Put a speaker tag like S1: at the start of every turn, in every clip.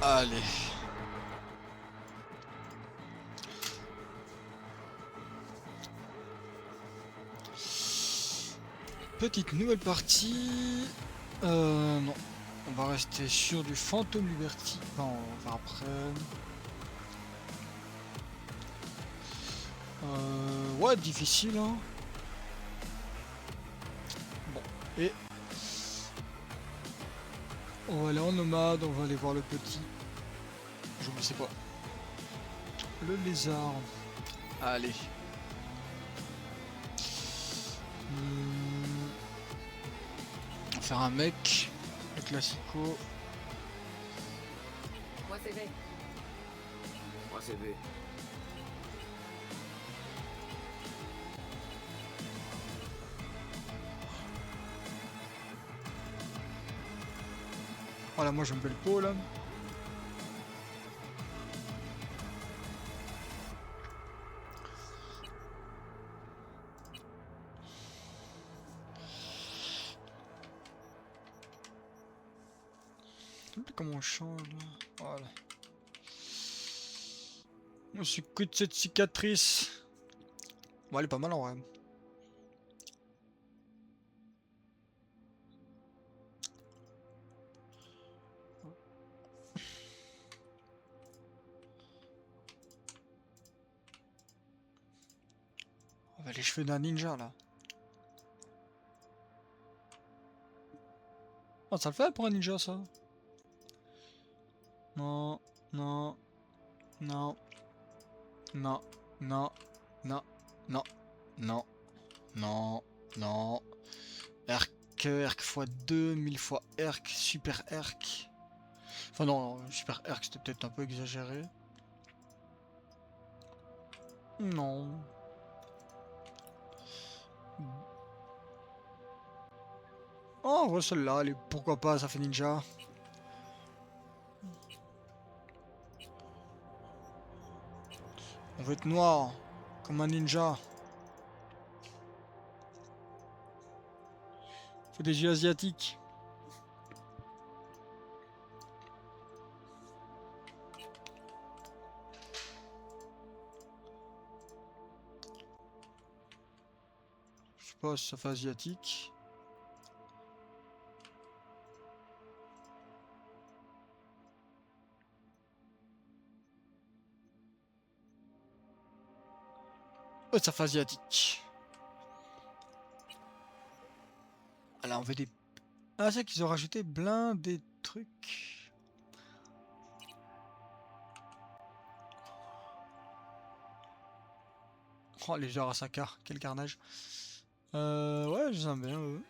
S1: Allez. Petite nouvelle partie. Non. On va rester sur du Phantom Liberty. Enfin, on va après. Ouais, difficile, hein. Bon. Et on va aller en nomade, on va aller voir le petit. J'oublie c'est quoi. Le lézard. Allez. On va faire un mec. Le classico.
S2: Moi c'est V.
S3: Moi c'est V.
S1: Voilà, moi j'aime bien le pot là. Comment on change là. Voilà. On se quitte cette cicatrice. Bon, elle est pas mal en vrai. On va les cheveux d'un ninja là. Oh, ça le fait pour un ninja ça. Non, non, non, non, non, non, non, non, non, non. Erk, Erk x2, 1000 fois Erk, super Erk. Enfin non, super Erk c'était peut-être un peu exagéré. Non. Oh, ouais, celle-là, allez, pourquoi pas, ça fait ninja. On veut être noir, comme un ninja. Faut des yeux asiatiques. Je sais pas si ça fait asiatique. Oh, ça fait asiatique. Ah là, on veut des... Ah, c'est qu'ils ont rajouté plein des trucs. Oh, les Arasaka, quel carnage. Ouais, je les aime bien, eux.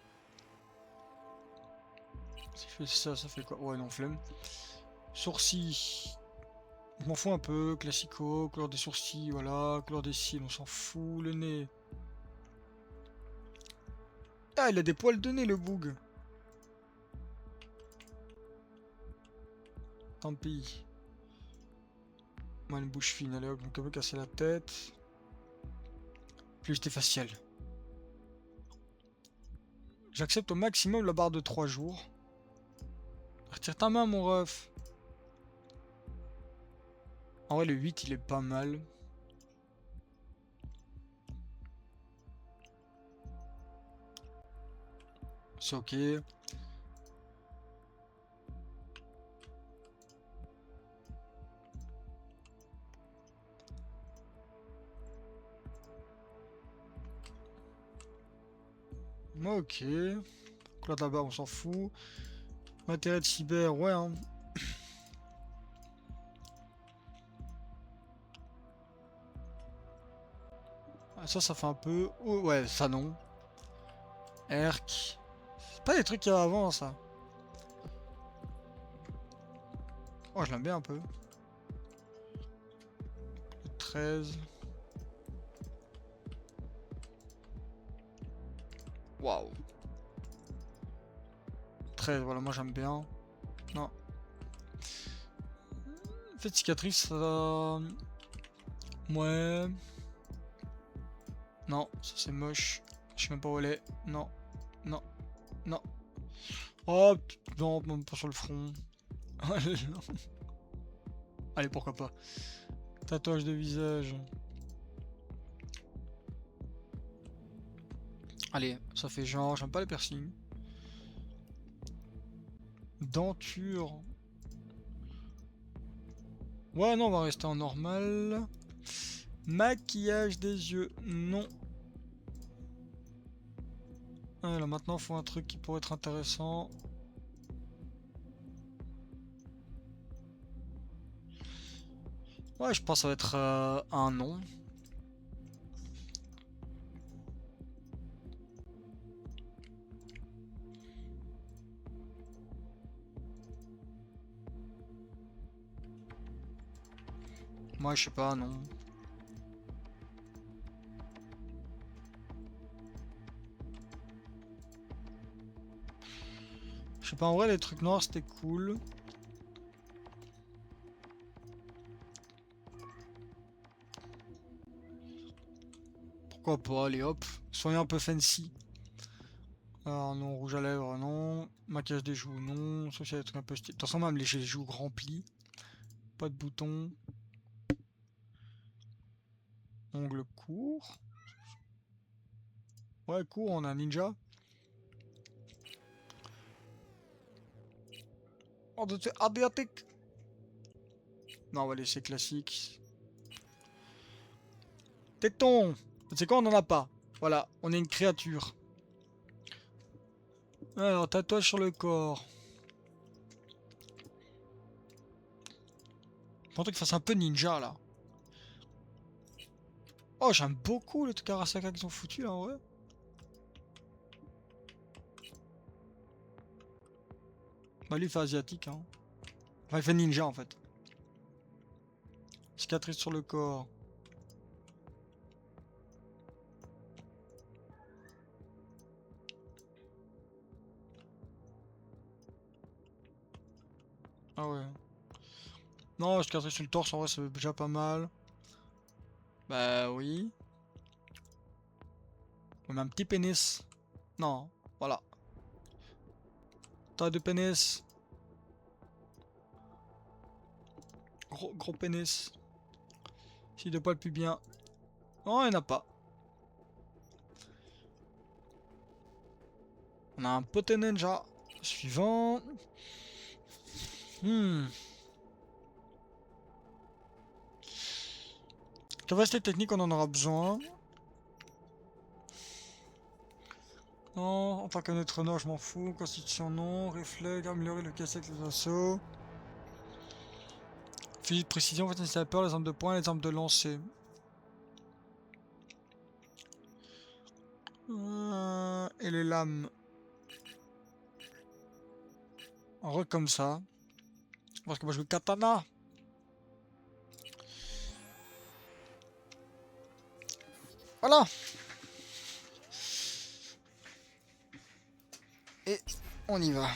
S1: Si je fais ça, ça fait quoi? Ouais, non, flemme. Sourcils. Je m'en fous un peu. Classico, couleur des sourcils, voilà. Couleur des cils, on s'en fout. Le nez. Ah, il a des poils de nez, le boug. Tant pis. Moi, une bouche fine, allez hop, donc un peu casser la tête. Plus facial. J'accepte au maximum la barre de 3 jours. Retire ta main, mon ref. En vrai, le 8, il est pas mal. C'est ok. Ok. Couleur de la barre, on s'en fout. Matériel de cyber, ouais. Hein. Ah, ça fait un peu... Oh, ouais, ça non. Erk. C'est pas des trucs qu'il y avait avant, ça. Oh, je l'aime bien un peu. Le 13. Waouh. 13, voilà, moi j'aime bien. Non. En fait, cicatrice, ça... Ouais. Non, ça c'est moche. Je sais même pas où elle est. Non. Non. Non. Oh, non, même pas sur le front. Allez, pourquoi pas. Tatouage de visage. Allez, ça fait genre, j'aime pas les piercings. Denture. Ouais, non, on va rester en normal. Maquillage des yeux, non. Ouais, là maintenant, faut un truc qui pourrait être intéressant. Ouais, je pense que ça va être un non. Moi, je sais pas, non. Je sais pas, en vrai, les trucs noirs, c'était cool. Pourquoi pas, allez hop. Soyons un peu fancy. Alors non, rouge à lèvres, non. Maquillage des joues, non. Sauf s'il y a des trucs un peu stylés. De toute façon, même les joues remplis. Pas de boutons. Ongles courts. Ouais, court, on a un ninja. Oh, c'est adriatique. Non, on va laisser classique. Téton. C'est quoi, on en a pas. Voilà, on est une créature. Alors, tatouage sur le corps. Faut qu'il fasse un peu ninja, là. Oh, j'aime beaucoup le truc Arasaka qu'ils ont foutu, là, en vrai. Bah, lui, il fait asiatique, hein. Enfin, il fait ninja, en fait. Cicatrice sur le corps. Ah ouais. Non, cicatrice sur le torse, en vrai, c'est déjà pas mal. Bah oui. On a un petit pénis. Non, voilà. Taille de pénis. Gros pénis. Si de poil plus bien. Non, il n'y en a pas. On a un poté ninja. Suivant. Capacité technique, on en aura besoin. Non, en tant qu'un être non, je m'en fous. Constitution, non. Réflexe, améliorer le casse avec les assauts. Fusil de précision, en fait, c'est la peur, les armes de poing, les armes de lancer. Et les lames. En vrai, comme ça. Parce que moi, je veux katana. Voilà. Et on y va.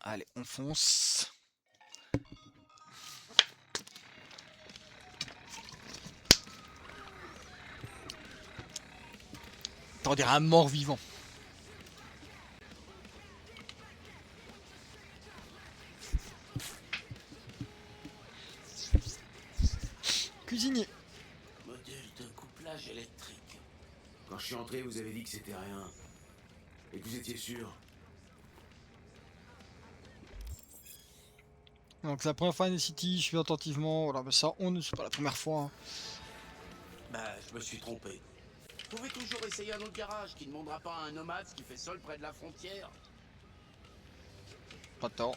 S1: Allez, on fonce. On dirait un mort vivant. Cuisinier.
S3: Modèle d'un couplage électrique. Quand je suis entré, vous avez dit que c'était rien. Et que vous étiez sûr.
S1: Donc c'est la première fois à City, je suis attentivement. Voilà, mais ça, c'est pas la première fois. Hein.
S3: Bah, je me suis trompé. Vous pouvez toujours essayer un autre garage qui ne demandera pas à un nomade qui fait sol près de la frontière.
S1: Pas tort.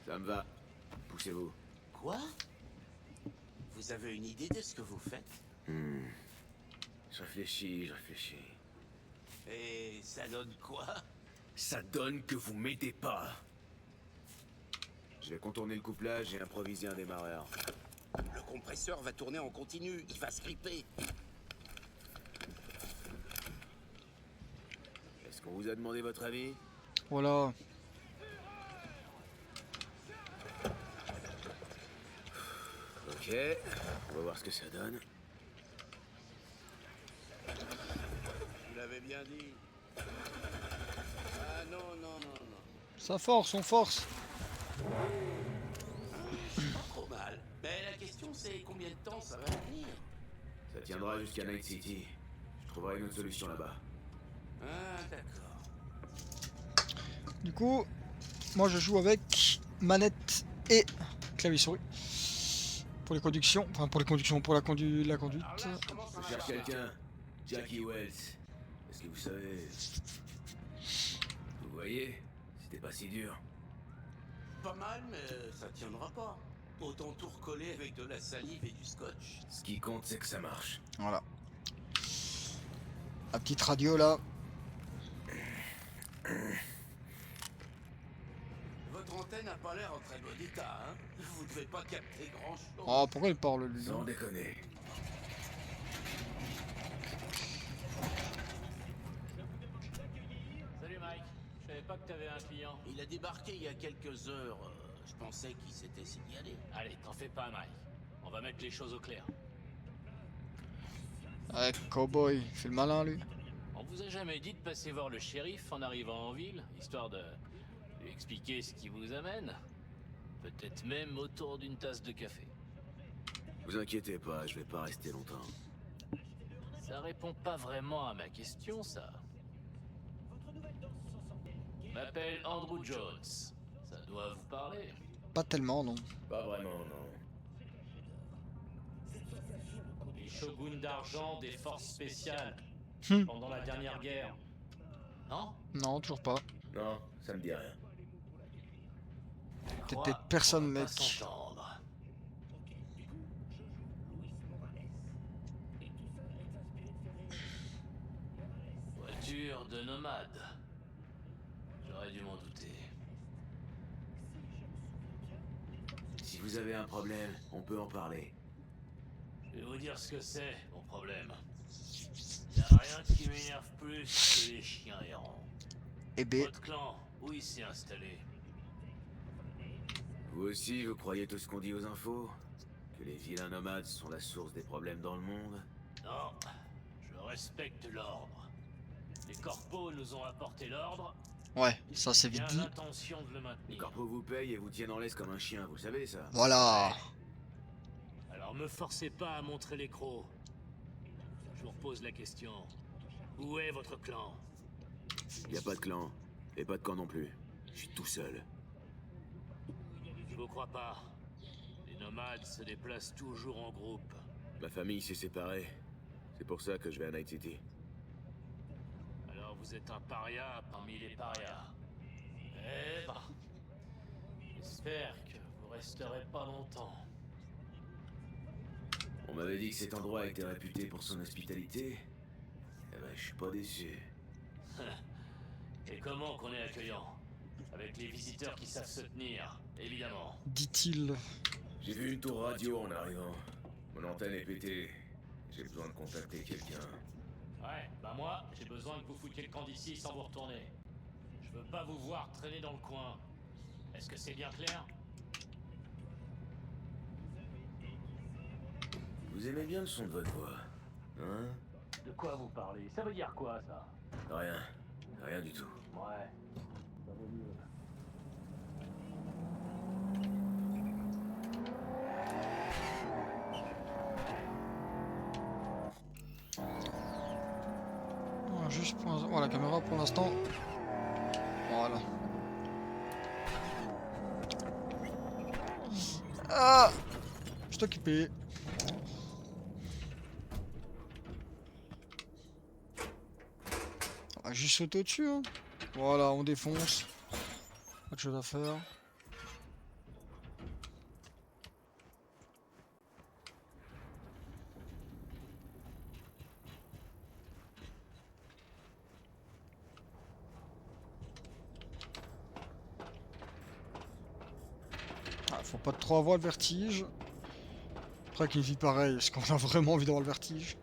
S3: Ça me va. Poussez-vous. Quoi? Vous avez une idée de ce que vous faites? Je réfléchis. Et ça donne quoi? Ça donne que vous m'aidez pas. Je vais contourner le couplage et improviser un démarreur. Le compresseur va tourner en continu. Il va se gripper. Est-ce qu'on vous a demandé votre avis?
S1: Voilà.
S3: Ok, on va voir ce que ça donne. Je l'avais bien dit. Ah non, non, non, non.
S1: Ça force, on force.
S3: Pas trop mal. Mais la question c'est combien de temps ça va tenir? Ça tiendra jusqu'à Night City. Je trouverai une autre solution là-bas. Ah, d'accord.
S1: Du coup, moi je joue avec manette et clavier souris. Pour les conductions, enfin pour les conductions, pour la conduite.
S3: Je cherche quelqu'un. Jackie Wells. Est-ce que vous savez... Vous voyez? C'était pas si dur. Pas mal, mais ça tiendra pas. Autant tout recoller avec de la salive et du scotch. Ce qui compte, c'est que ça marche.
S1: Voilà. La petite radio là.
S3: Votre antenne n'a pas l'air en très bon état, hein? Vous devez pas capter grand-chose.
S1: Oh, pourquoi il parle lui?
S3: Sans déconner.
S2: Salut Mike, je savais pas que t'avais un client.
S3: Il a débarqué il y a quelques heures. Je pensais qu'il s'était signalé.
S2: Allez, t'en fais pas Mike. On va mettre les choses au clair.
S1: Ouais, cowboy, il fait le malin lui.
S2: On vous a jamais dit de passer voir le shérif en arrivant en ville, histoire de lui expliquer ce qui vous amène? Peut-être même autour d'une tasse de café.
S3: Vous inquiétez pas, je vais pas rester longtemps.
S2: Ça répond pas vraiment à ma question, ça. M'appelle Andrew Jones. Ça doit vous parler.
S1: Pas tellement, non.
S3: Pas vraiment, non.
S2: Les shoguns d'argent des forces spéciales. Pendant la dernière guerre. Non?
S1: Non, toujours pas.
S3: Non, ça me dit rien.
S1: T'étais personne,
S2: On va pas
S1: mec.
S2: s'entendre. Voiture de nomade. J'aurais dû m'en douter.
S3: Si vous avez un problème, on peut en parler.
S2: Je vais vous dire ce que c'est, mon problème. Y a rien qui m'énerve plus que les chiens errants.
S1: Eh ben,
S2: Votre clan, où il s'est installé?
S3: Vous aussi, vous croyez tout ce qu'on dit aux infos? Que les vilains nomades sont la source des problèmes dans le monde?
S2: Non, je respecte l'ordre. Les corpos nous ont apporté l'ordre.
S1: ouais, ça c'est vite
S2: Bien
S1: dit.
S2: l'intention de le
S3: Les
S2: maintenir.
S3: corpos vous payent et vous tiennent en laisse comme un chien, vous savez ça?
S1: Voilà.
S2: Alors me forcez pas à montrer les crocs. Je vous repose la question. Où est votre clan?
S3: Y a pas de clan, et pas de camp non plus. Je suis tout seul.
S2: Je vous crois pas. Les nomades se déplacent toujours en groupe.
S3: Ma famille s'est séparée. C'est pour ça que je vais à Night City.
S2: Alors vous êtes un paria parmi les parias. Eh ben... J'espère que vous resterez pas longtemps.
S3: On m'avait dit que cet endroit était réputé pour son hospitalité. Eh ben, je suis pas déçu.
S2: Et comment qu'on est accueillant? Avec les visiteurs qui savent se tenir, évidemment.
S1: Dit-il.
S3: J'ai vu une tour radio en arrivant. Mon antenne est pétée. J'ai besoin de contacter quelqu'un.
S2: Ouais, bah moi, j'ai besoin que vous foutiez le camp d'ici sans vous retourner. Je veux pas vous voir traîner dans le coin. Est-ce que c'est bien clair?
S3: Vous aimez bien le son de votre voix, hein?
S2: De quoi vous parlez? Ça veut dire quoi, ça?
S3: Rien. Rien du tout.
S2: Ouais. Ça vaut mieux.
S1: Voilà, juste pour voilà, la caméra pour l'instant. Voilà. Ah, je suis occupé. On va juste sauter au-dessus. Hein. Voilà, on défonce. Pas de chose à faire. Ah, faut pas trop avoir le vertige. Après qu'une vie pareille, est-ce qu'on a vraiment envie d'avoir le vertige?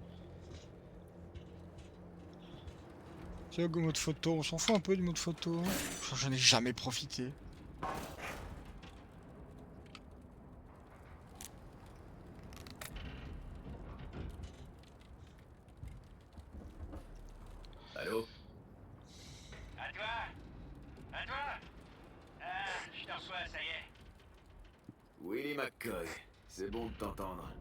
S1: C'est le mode photo, on s'en fout un peu du mode photo. J'en ai jamais profité.
S3: Allô?
S2: À toi? À toi? Ah, je te reçois, ça y est.
S3: Willie McCoy, c'est bon de t'entendre.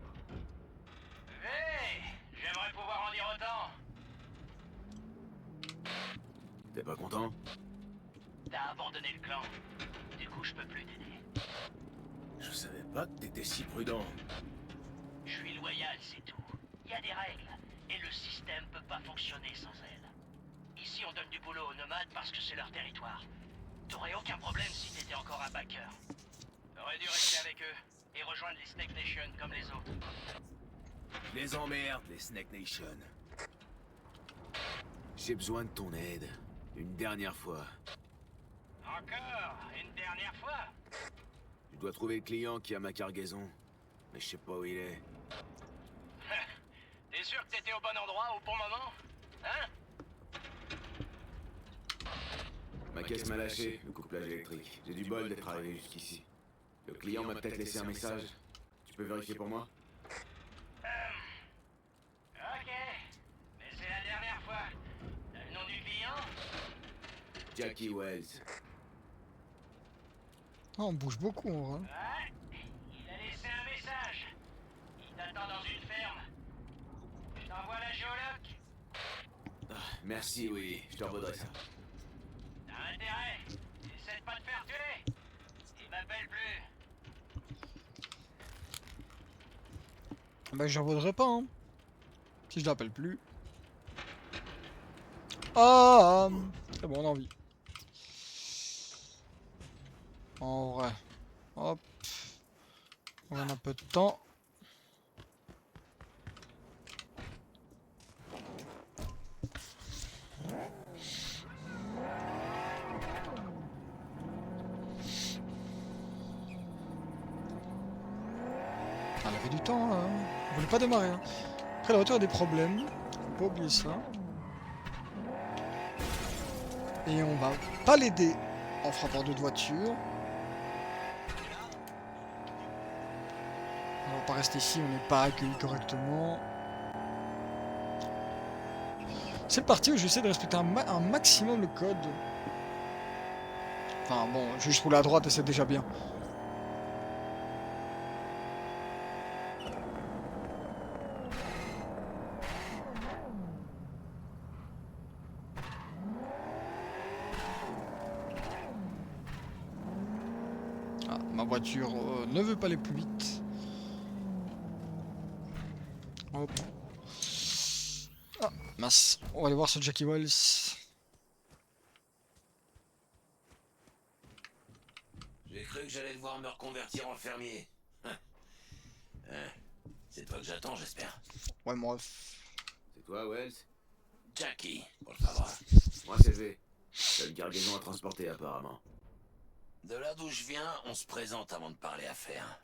S2: Hey! J'aimerais pouvoir en dire autant.
S3: T'es pas content?
S2: T'as abandonné le clan. Du coup, je peux plus t'aider.
S3: Je savais pas que t'étais si prudent.
S2: Je suis loyal, c'est tout. Il y a des règles, et le système peut pas fonctionner sans elles. Ici, on donne du boulot aux nomades parce que c'est leur territoire. T'aurais aucun problème si t'étais encore un backer. T'aurais dû rester avec eux, et rejoindre les Snake Nation comme les autres.
S3: Je les emmerde, les Snake Nation. J'ai besoin de ton aide. Une dernière fois.
S2: Encore? Une dernière fois?
S3: Je dois trouver le client qui a ma cargaison. Mais je sais pas où il est.
S2: T'es sûr que t'étais au bon endroit au bon moment? Hein?
S3: Ma caisse m'a lâché, le couplage électrique. J'ai du bol d'être arrivé jusqu'ici. Le client m'a peut-être laissé un message. Tu peux vérifier pour moi?
S2: Ok. Mais c'est la dernière fois. T'as le nom du client?
S3: Jackie Wells.
S1: Ah, on bouge beaucoup en vrai.
S2: Ouais. Il a laissé un message. Il t'attend dans une ferme. Je t'envoie la géologue.
S3: Merci, oui, je te revaudrai ça.
S2: T'as intérêt. Essaie de pas te faire tuer. Il m'appelle plus.
S1: Bah j'en voudrais pas hein. Si je l'appelle plus. Ah c'est bon on a envie. En vrai. Hop. On a un peu de temps. Ah, on avait du temps là. On voulait pas démarrer. Hein. Après la voiture a des problèmes. Faut pas oublier ça. Et on va pas l'aider en frappant d'autres voitures. On va pas rester ici, on n'est pas accueilli correctement. C'est le parti où j'essaie de respecter un maximum le code. Enfin bon, juste rouler à droite et c'est déjà bien. Ah, ma voiture ne veut pas aller plus vite. Hop. Ah, mince. On va aller voir ce Jackie Wells.
S3: J'ai cru que j'allais devoir me reconvertir en fermier. C'est toi que j'attends, j'espère.
S1: Ouais, moi.
S3: C'est toi, Wells?
S2: Jackie, por favor.
S3: Moi, c'est V. T'as une cargaison à transporter, apparemment.
S2: De là d'où je viens, on se présente avant de parler affaires.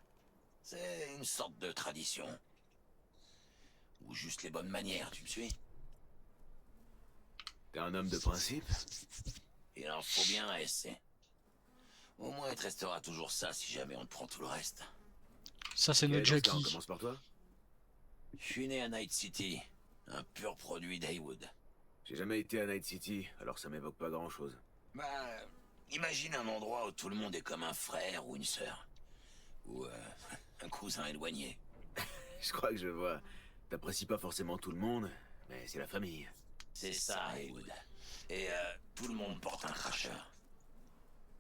S2: C'est une sorte de tradition. Ou juste les bonnes manières, tu me suis?
S3: T'es un homme de principe?
S2: Il en faut bien à SC. Au moins, il te restera toujours ça si jamais on te prend tout le reste.
S1: Ça, c'est
S3: Ok,
S1: notre
S3: dans ce cas, on
S1: Jackie.
S3: commence par toi?
S2: Je suis né à Night City, un pur produit d'Heywood.
S3: J'ai jamais été à Night City, alors ça m'évoque pas grand-chose.
S2: Bah, imagine un endroit où tout le monde est comme un frère ou une sœur. Ou un cousin éloigné.
S3: Je crois que je vois. T'apprécies pas forcément tout le monde, mais c'est la famille.
S2: C'est ça, Heywood. Et tout le monde porte un cracheur.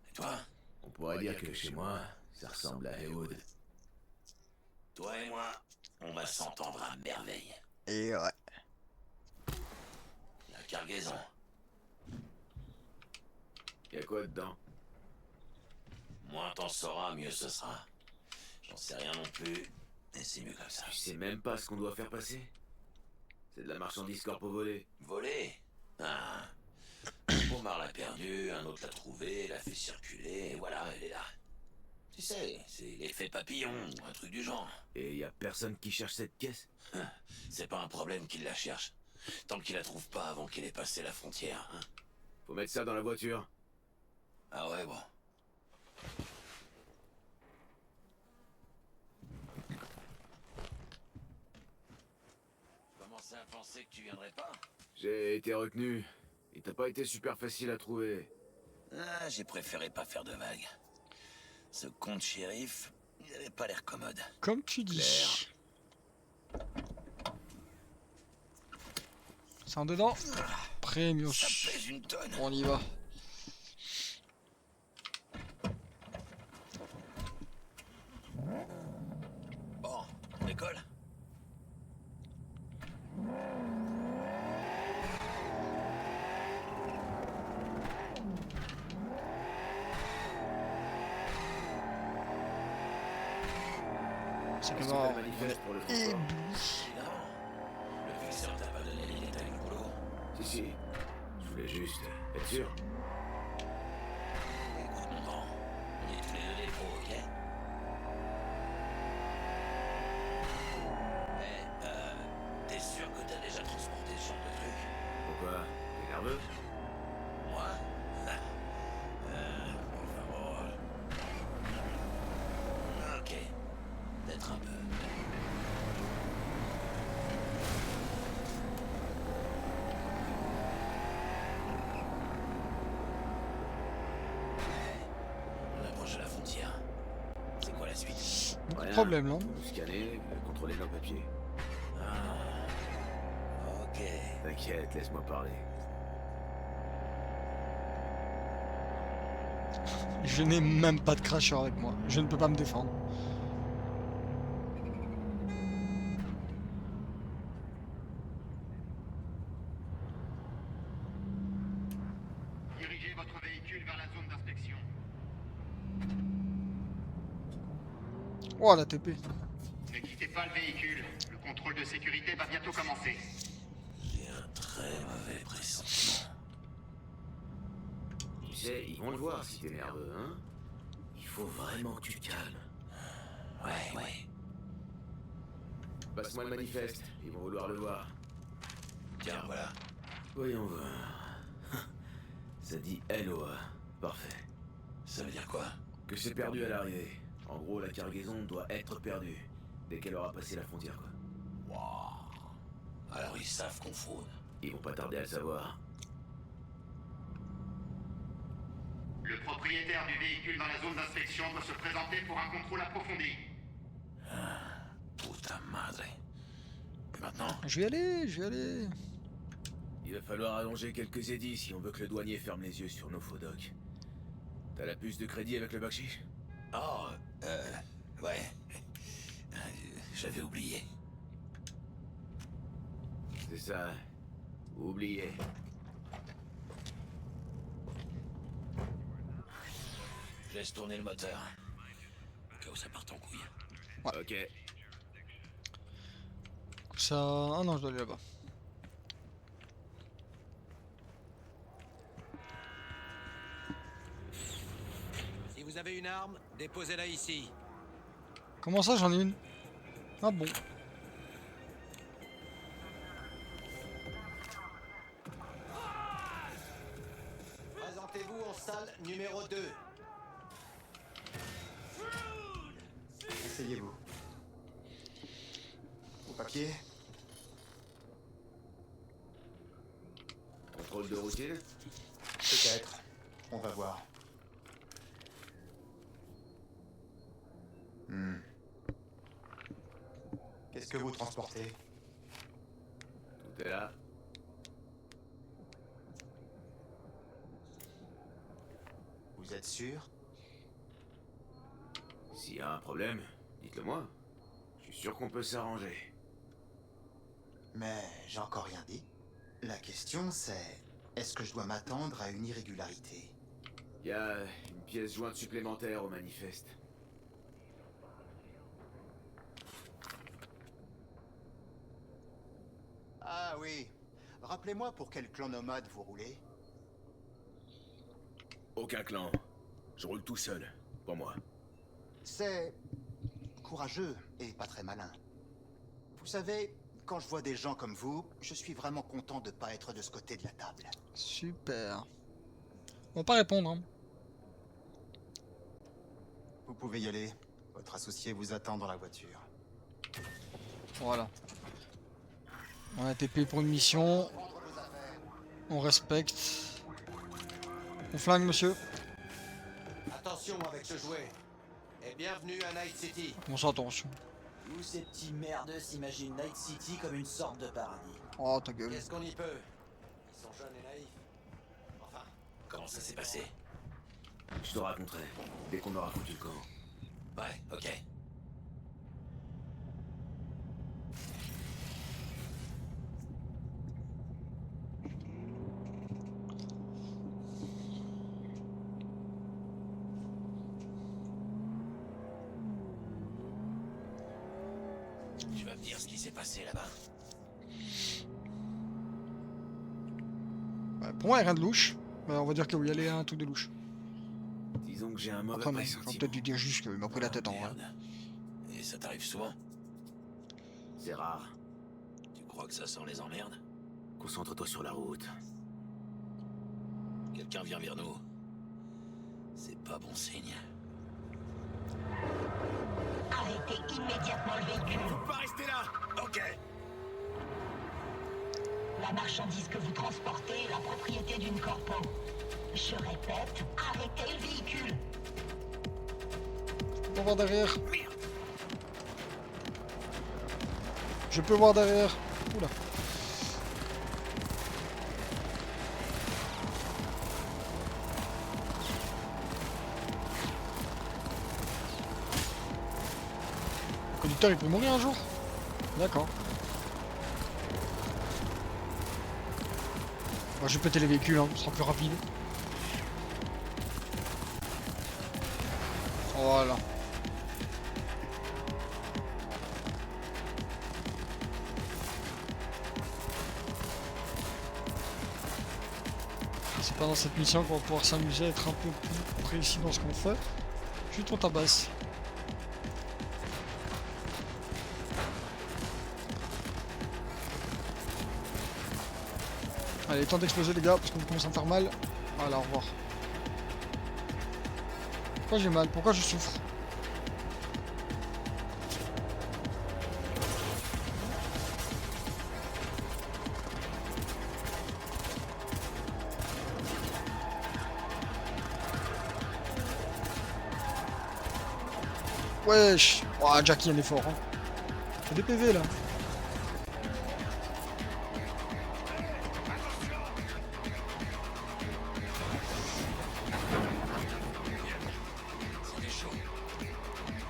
S2: Et toi?
S3: On pourrait dire que chez moi, ça ressemble à Heywood.
S2: Toi et moi, on va s'entendre à merveille.
S1: Et ouais.
S2: La cargaison.
S3: Y'a quoi dedans?
S2: Moins t'en sauras, mieux ce sera. J'en sais rien non plus, et c'est mieux comme ça.
S3: Tu sais même pas ce qu'on doit faire passer? C'est de la marchandise corpo volée.
S2: Volé? Ah. Omar l'a perdu, un autre l'a trouvé, l'a fait circuler, et voilà, elle est là.
S3: Tu sais, c'est l'effet papillon, un truc du genre. Et y a personne qui cherche cette caisse? C'est pas un problème qu'il la cherche. Tant qu'il la trouve pas avant qu'il ait passé la frontière. Hein. Faut mettre ça dans la voiture. Ah ouais, bon. Je commençais à penser que tu viendrais pas. J'ai été retenu. Il t'a pas été super facile à trouver. Ah, j'ai préféré pas faire de vagues. Ce con de shérif, il avait pas l'air commode.
S1: Comme tu dis. C'est en dedans. Premios.
S3: Ça pèse une tonne.
S1: On y va.
S3: Bon, on décolle.
S1: C'est que
S3: Est-ce
S1: va.
S3: que t'as manifeste pour le transport? Le fixeur t'a pas donné les détails du boulot? Si, si. Je voulais juste être sûr. Écoute, mon grand, on est tous les deux des pros, ok? T'es sûr que t'as déjà transporté ce genre de truc? Pourquoi? T'es nerveux? Moi? Enfin bon... Ok. Peut-être un peu. On approche de la frontière. C'est quoi la suite?
S1: Beaucoup de problèmes là.
S3: Scanner, contrôler nos papiers. Ah. Ok. T'inquiète, laisse-moi parler.
S1: Je n'ai même pas de crasher avec moi. Je ne peux pas me défendre.
S4: Dirigez votre véhicule vers la zone d'inspection.
S1: Oh la TP.
S4: Ne quittez pas le véhicule. Le contrôle de sécurité va bientôt commencer.
S3: J'ai un très mauvais pressentiment. Tu sais, ils vont le voir si t'es nerveux, hein? Il faut vraiment que tu te calmes. Ouais. Passe-moi le manifeste, ils vont vouloir le voir. Tiens, voilà. Voyons voir. Ça dit LOA. Parfait. Ça veut dire quoi? Que c'est perdu à l'arrivée. En gros, la cargaison doit être perdue. Dès qu'elle aura passé la frontière, quoi. Wow. Alors ils savent qu'on fraude. Ils vont pas tarder à le savoir.
S4: Le propriétaire du véhicule dans la zone d'inspection doit se présenter pour un contrôle approfondi.
S3: Puta madre. Et maintenant?
S1: Je vais aller.
S3: Il va falloir allonger quelques édits si on veut que le douanier ferme les yeux sur nos faux docs. T'as la puce de crédit avec le bakchich? Oh, ouais. J'avais oublié. C'est ça. Oublié. Je laisse tourner le moteur. Au cas où ça parte en couille.
S1: Ouais.
S3: Ok.
S1: Ça... Ah non, je dois aller là-bas.
S5: Si vous avez une arme, déposez-la ici.
S1: Comment ça, j'en ai une? Ah bon.
S5: Présentez-vous en salle numéro 2.
S6: Asseyez-vous. Vos papiers?
S3: Contrôle de routine?
S6: Peut-être. On va voir. Qu'est-ce que vous transportez?
S3: Tout est là.
S6: Vous êtes sûr?
S3: S'il y a un problème, dites-le moi. Je suis sûr qu'on peut s'arranger.
S6: Mais j'ai encore rien dit. La question c'est... Est-ce que je dois m'attendre à une irrégularité?
S3: Il y a une pièce jointe supplémentaire au manifeste.
S6: Ah oui. Rappelez-moi pour quel clan nomade vous roulez?
S3: Aucun clan. Je roule tout seul. Pour moi.
S6: C'est courageux et pas très malin. Vous savez, quand je vois des gens comme vous, je suis vraiment content de pas être de ce côté de la table.
S1: Super. On va pas répondre, hein.
S6: Vous pouvez y aller. Votre associé vous attend dans la voiture.
S1: Voilà. On a été payé pour une mission. On respecte. On flingue, monsieur.
S5: Attention avec ce jouet. Et bienvenue à Night City.
S1: Bon, ça, attention.
S7: Tous ces petits merdeux s'imaginent Night City comme une sorte de paradis.
S1: Oh, ta gueule.
S5: Qu'est-ce qu'on y peut? Ils sont jeunes et naïfs. Enfin, comment ça s'est passé?
S3: Je te raconterai, dès qu'on aura foutu le camp.
S5: Ouais, ok. Tu vas me dire ce qui s'est passé là-bas.
S1: Ouais, pour moi, il n'y a rien de louche. Bah, on va dire qu'il y a un truc de louche.
S3: Disons que j'ai un mauvais
S1: Après, non, on va
S3: pressentiment.
S1: peut-être lui dire juste qu'il m'a pris la tête en vrai.
S5: Merde. Et ça t'arrive souvent?
S3: C'est rare.
S5: Tu crois que ça sent les emmerdes?
S3: Concentre-toi sur la route.
S5: Quelqu'un vient vers nous. C'est pas bon signe.
S8: Arrêtez immédiatement le véhicule.
S5: Faut pas rester là! Ok!
S8: La marchandise que vous transportez est la propriété d'une corpo. Je répète, arrêtez le véhicule.
S1: Je peux voir derrière. Je peux voir derrière. Oula. Le conducteur, il peut mourir un jour? D'accord. Bon, je vais péter les véhicules, hein, ce sera plus rapide. Voilà. C'est pas dans cette mission qu'on va pouvoir s'amuser à être un peu plus précis dans ce qu'on fait. Juste on tabasse. Allez, temps d'exploser les gars, parce qu'on commence à me faire mal. Voilà, au revoir. Pourquoi j'ai mal? Pourquoi je souffre? Wesh! Oh, Jackie, elle est fort, hein. Fait des PV là.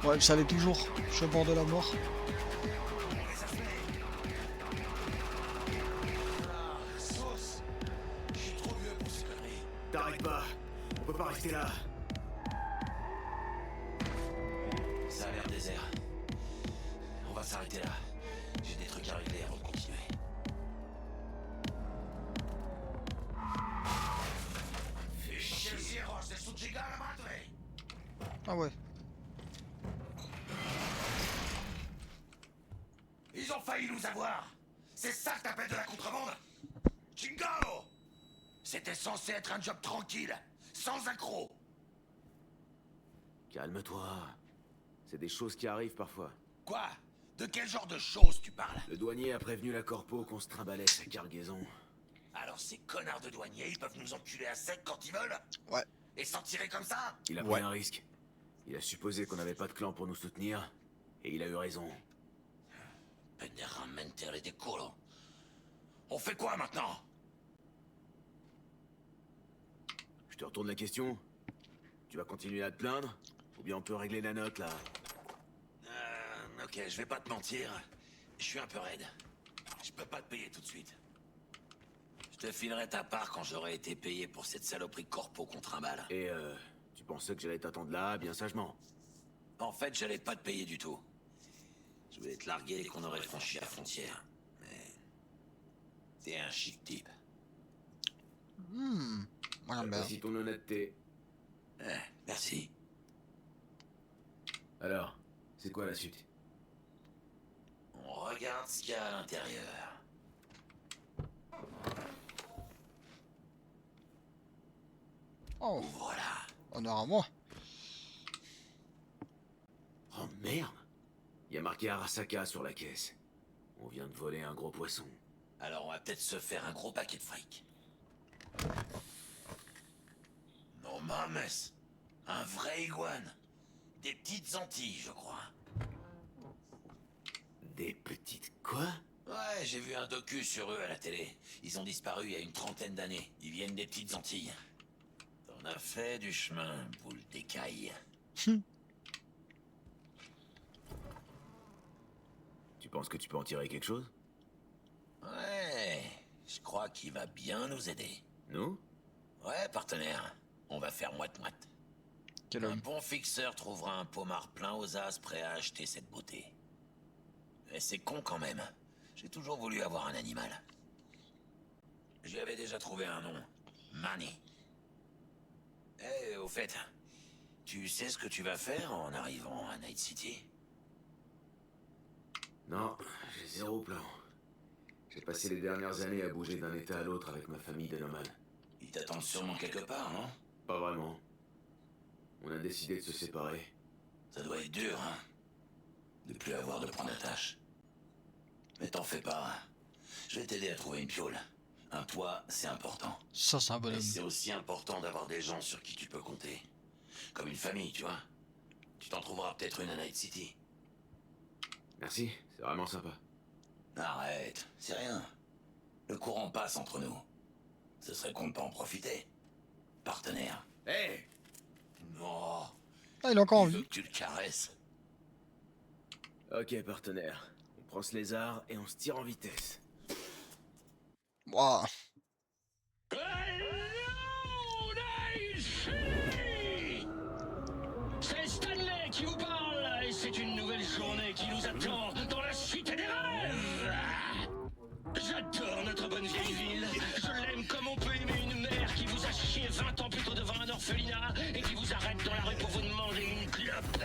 S1: Ouais, ça allait toujours. Je suis au bord de la mort.
S3: T'arrêtes pas. On peut pas rester là.
S5: Ça a l'air désert. On va s'arrêter là. J'ai des trucs à régler avant de continuer.
S1: Ah ouais.
S5: Ils ont failli nous avoir. C'est ça que t'appelles de la contrebande? Chingao! C'était censé être un job tranquille, sans accroc.
S3: Calme-toi. C'est des choses qui arrivent parfois.
S5: Quoi? De quel genre de choses tu parles?
S3: Le douanier a prévenu la corpo qu'on se trimballait sa cargaison.
S5: Alors ces connards de douaniers, ils peuvent nous enculer à sec quand ils veulent?
S1: Ouais.
S5: Et s'en tirer comme ça?
S3: Il a pris un risque. Il a supposé qu'on n'avait pas de clan pour nous soutenir, et il a eu raison.
S5: Pendeja mentere de culo. On fait quoi maintenant?
S3: Je te retourne la question. Tu vas continuer à te plaindre? Ou bien on peut régler la note, là?
S5: Ok, je vais pas te mentir. Je suis un peu raide. Je peux pas te payer tout de suite. Je te filerai ta part quand j'aurai été payé pour cette saloperie corpo contre un bal.
S3: Et tu pensais que j'allais t'attendre là, bien sagement?
S5: En fait, j'allais pas te payer du tout. Je voulais te larguer dès qu'on aurait franchi la frontière. Mais... t'es un chic type.
S1: Voilà, merde.
S3: J'apprécie ton honnêteté.
S5: Merci.
S3: Alors, c'est quoi la suite?
S5: On regarde ce qu'il y a à l'intérieur.
S1: Oh,
S5: Voilà.
S1: honneur à moi.
S3: Oh merde! Il y a marqué Arasaka sur la caisse. On vient de voler un gros poisson.
S5: Alors on va peut-être se faire un gros paquet de fric. Non, mames. Un vrai iguane. Des petites Antilles, je crois.
S3: Des petites quoi?
S5: Ouais, j'ai vu un docu sur eux à la télé. Ils ont disparu il y a une trentaine d'années. Ils viennent des petites Antilles. T'en as fait du chemin, boule d'écaille.
S3: Tu penses que tu peux en tirer quelque chose?
S5: Ouais, je crois qu'il va bien nous aider.
S3: Nous?
S5: Ouais, partenaire. On va faire moite-moite.
S1: Quel
S5: Un
S1: homme.
S5: bon fixeur trouvera un pommard plein aux as prêt à acheter cette beauté. Mais c'est con quand même. J'ai toujours voulu avoir un animal. J'y avais déjà trouvé un nom. Manny. Eh, au fait, tu sais ce que tu vas faire en arrivant à Night City?
S3: Non, j'ai zéro plan. J'ai passé les dernières années à bouger d'un état à l'autre avec ma famille de nomades.
S5: Ils t'attendent sûrement quelque part, non?
S3: Pas vraiment. On a décidé de se séparer.
S5: Ça doit être dur, hein? De plus avoir de point d'attache. Mais t'en fais pas. Je vais t'aider à trouver une piole. Un toit, c'est important.
S1: Ça, c'est un
S5: Mais
S1: bonhomme.
S5: c'est aussi important d'avoir des gens sur qui tu peux compter. Comme une famille, tu vois. Tu t'en trouveras peut-être une à Night City.
S3: Merci, c'est vraiment sympa.
S5: Arrête, c'est rien. Le courant passe entre nous. Ce serait con de pas en profiter. Partenaire.
S3: Hé!
S5: Non.
S1: Ah, il a encore
S5: Il veut
S1: envie.
S5: que tu le caresses.
S3: Ok, partenaire. On prend ce lézard et on se tire en vitesse.
S1: Waouh.
S2: C'est Stanley qui vous parle et c'est une nouvelle journée qui nous attend dans la cité des rêves. J'adore notre bonne vieille ville. Je l'aime comme on peut aimer une mère qui vous a chié 20 ans plus tôt devant un orphelinat et qui vous arrête dans la rue pour vous demander une clope.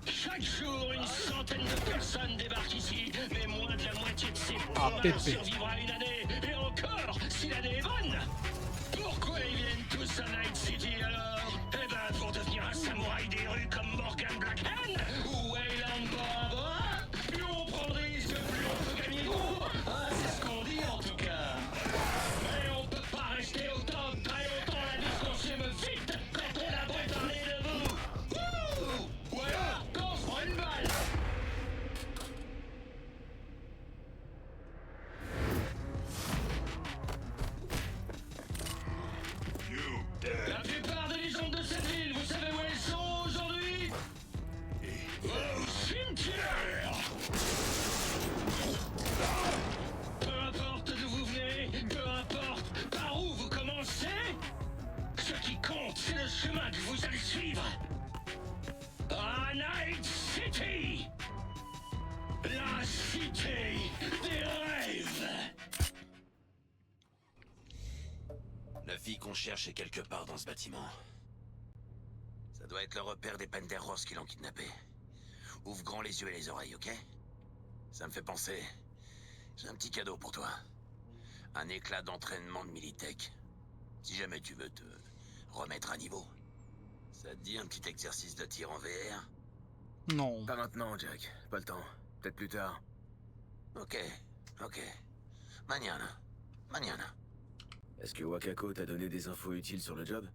S2: Chaque jour, une centaine de personnes débarquent ici, mais moins de la moitié de ces
S1: Ah,
S2: pillards
S1: Pépé.
S2: survivra une année, et encore, si l'année est bonne. Pourquoi ils viennent tous à Night City alors? Eh ben, pour devenir un samouraï des rues comme Morgan Blackhand ou Wayland Bora. Plus on prend de risques, plus on peut gagner gros. Ah, c'est ce qu'on dit en tout cas. Mais on peut pas rester autant très longtemps, la distance me vite quand on a beau parler de vous. Ouh! Ou alors, quand on se prend une balle. La plupart des légendes de cette ville, vous savez où elles sont aujourd'hui? Au cimetière! Peu importe d'où vous venez, peu importe par où vous commencez, ce qui compte, c'est le chemin que vous allez suivre. À Night City! La cité des rêves!
S5: La fille qu'on cherche est quelque part dans ce bâtiment. Ça doit être le repère des Penderos qui l'ont kidnappé. Ouvre grand les yeux et les oreilles, ok? Ça me fait penser. J'ai un petit cadeau pour toi. Un éclat d'entraînement de Militech. Si jamais tu veux te remettre à niveau. Ça te dit un petit exercice de tir en VR?
S1: Non.
S3: Pas maintenant, Jack. Pas le temps. Peut-être plus tard.
S5: Ok, ok. Mañana. Mañana.
S3: Est-ce que Wakako t'a donné des infos utiles sur le job?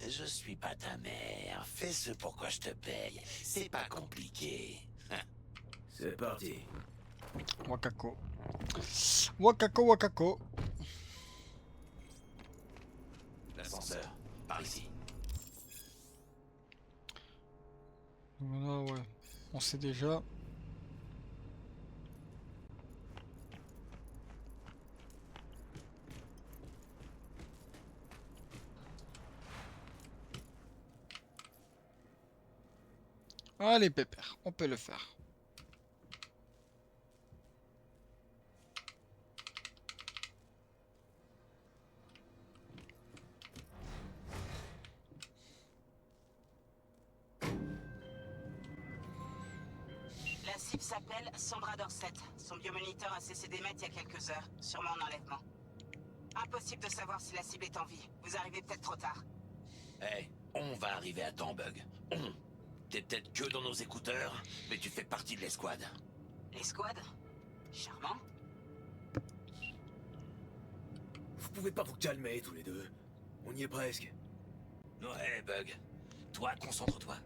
S5: Je suis pas ta mère. Fais ce pourquoi je te paye. C'est pas compliqué.
S3: C'est parti.
S1: Wakako. Wakako, Wakako.
S5: L'ascenseur, par ici.
S1: Voilà, ouais. On sait déjà. Allez, pépère, on peut le faire.
S9: s'appelle Sandra Dorset. Son biomoniteur a cessé d'émettre il y a quelques heures, sûrement en enlèvement. Impossible de savoir si la cible est en vie. Vous arrivez peut-être trop tard.
S5: Hey, on va arriver à temps, Bug. T'es peut-être que dans nos écouteurs, mais tu fais partie de l'escouade.
S9: L'escouade? Charmant.
S3: Vous pouvez pas vous calmer tous les deux. On y est presque.
S5: Ouais, Bug. Toi, concentre-toi.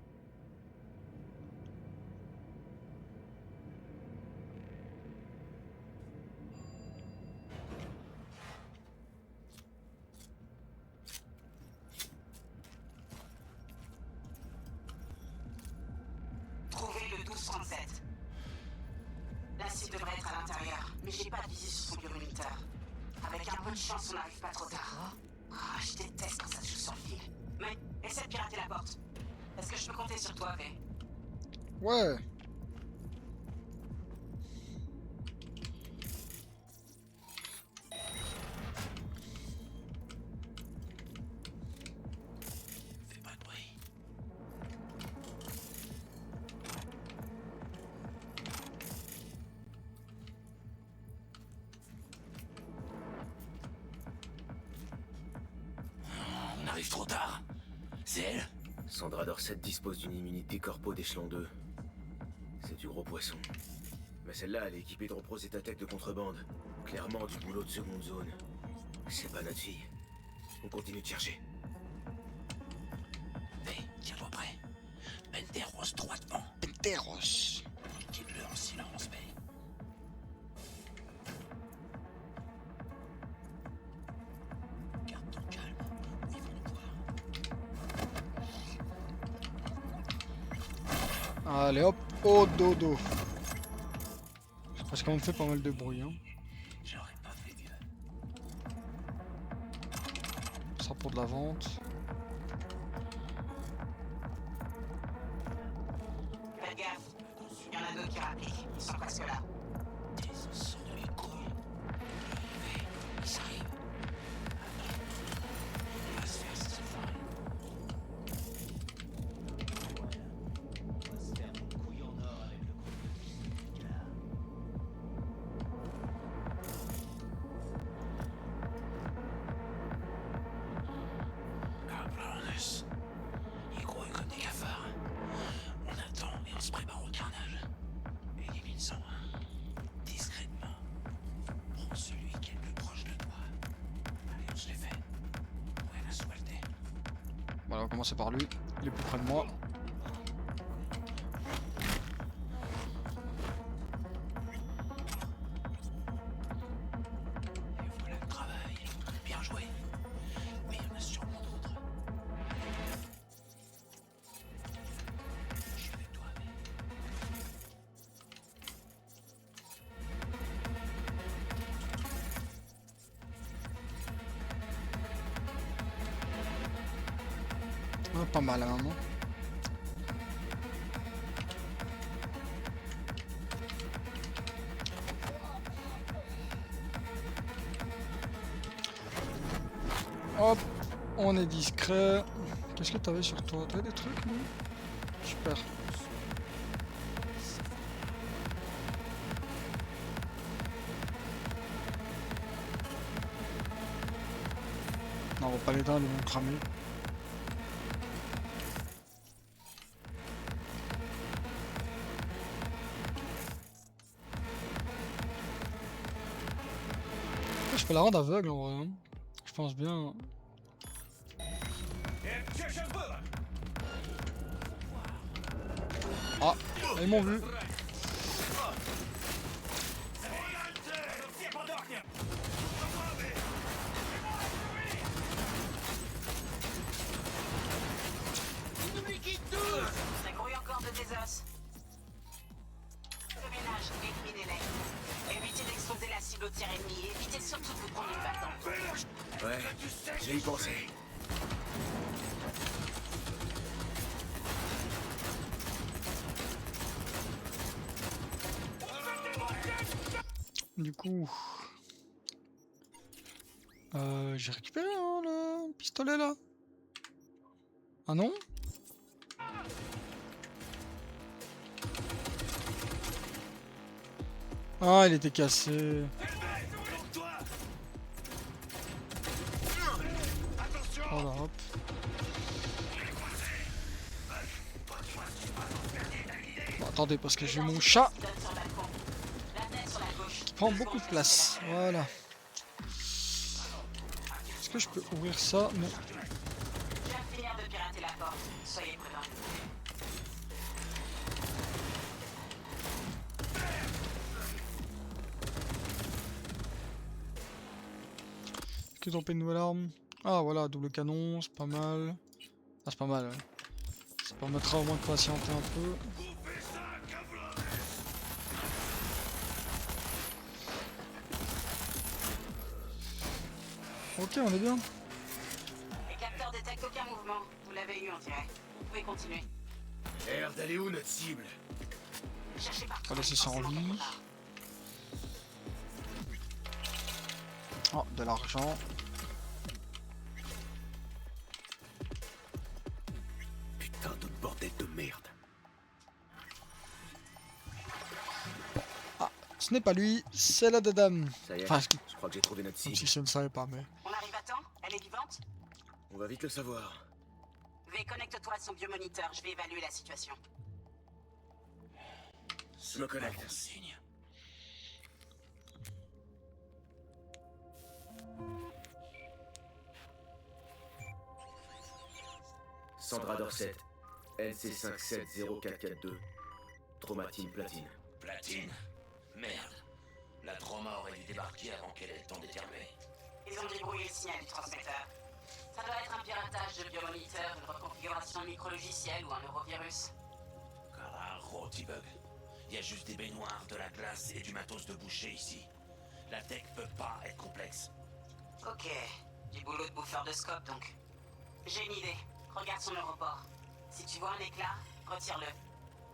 S9: Trouvez le 1237. La cible devrait être à l'intérieur, mais j'ai pas de visu sur son biomoniteur. Avec un peu de chance, on n'arrive pas trop tard. Ah, je déteste quand ça se joue sur le fil. Mais, essaie de pirater la porte. Est-ce que je peux compter sur toi, V?
S1: Ouais.
S5: Fais pas de bruit. On arrive trop tard. C'est elle?
S3: Sandra Dorset dispose d'une immunité corpo d'échelon 2. C'est du gros poisson. Mais celle-là, elle est équipée de reprositathèques de contrebande. Clairement du boulot de seconde zone. C'est pas notre fille. On continue de chercher.
S5: Mais, tiens-toi prêt. Penteros droit devant.
S1: Penteros.
S5: Quitte-le en silence, mais... Garde ton calme. Ils vont nous voir.
S1: Allez hop, au dodo. Parce qu'on me fait pas mal de bruit. Hein.
S5: J'aurais pas fait mieux.
S1: Ça pour de la vente.
S9: Faites gaffe. Il y en a d'autres qui rappliquent. Ils sont presque là.
S5: Ils sont de les couilles. Mais, ils arrivent. On va se faire séparer. Cabrones. Ils grouillent comme des cafards. On attend et on se prépare au carnage. Élimine-en un. Discrètement. Prends celui qui est le plus proche de toi. Allez, on se les fait. Buena suerte.
S1: Voilà, on va commencer par lui. Il est plus près de moi.
S5: Et voilà le travail. Bien joué. Mais il y en a sûrement d'autres. Je suis avec toi, mais...
S1: Ah, pas mal, hein, non? Hop, on est discret. Qu'est-ce que t'avais sur toi? T'avais des trucs, non? Super. Non, on va pas les dents, ils vont cramer. Je peux la rendre aveugle en vrai. Hein. Je pense bien. Ah, ils m'ont vu.
S9: Ça grouille encore de tes os. Le ménage, éliminez-les. Évitez d'exposer la cible au tir ennemi. Évitez surtout de vous prendre une balle dans le dos.
S3: Ouais, j'ai y pensé.
S1: Du coup, j'ai récupéré hein, le pistolet là. Ah non? Ah, il était cassé. Voilà, hop. Bon, attendez, parce que j'ai mon chat qui prend beaucoup de place. Voilà. Est-ce que je peux ouvrir ça? Non.
S9: Je viens de finir de pirater la porte. Soyez prudents.
S1: Que tomber une nouvelle arme. Ah voilà, double canon, c'est pas mal. Ah, c'est pas mal. Ouais. Ça permettra au moins de patienter un peu. Ok, on est bien.
S9: Les capteurs détectent aucun mouvement. Vous l'avez eu, on dirait. Vous pouvez continuer.
S3: Merde, elle est où notre cible?
S9: Cherchez partout.
S1: On va laisser ça en vie. Oh, de l'argent.
S3: Putain de bordel de merde.
S1: Ah, ce n'est pas lui, c'est la dame.
S3: Ça y est,
S1: Enfin,
S3: je crois que j'ai trouvé notre
S1: comme
S3: cible.
S1: si je ne savais pas, mais...
S9: On arrive à temps? Elle est vivante?
S3: On va vite le savoir.
S9: V, connecte-toi à son biomoniteur. Je vais évaluer la situation.
S3: Je me connecte.
S5: Bon signe.
S3: Sandra Dorset, NC570442, traumatine platine.
S5: Platine. Merde. La trauma aurait dû débarquer avant qu'elle ait le temps d'éternuer.
S9: Ils ont débrouillé le signal du transmetteur. Ça doit être un piratage de biomoniteur, une reconfiguration de micro-logiciel ou un neurovirus.
S5: Carajo, T-Bug. Il y a juste des baignoires, de la glace et du matos de boucher ici. La tech peut pas être complexe.
S9: Ok, du boulot de bouffeur de scope donc. J'ai une idée. Regarde son aéroport. Si tu vois un éclat, retire-le.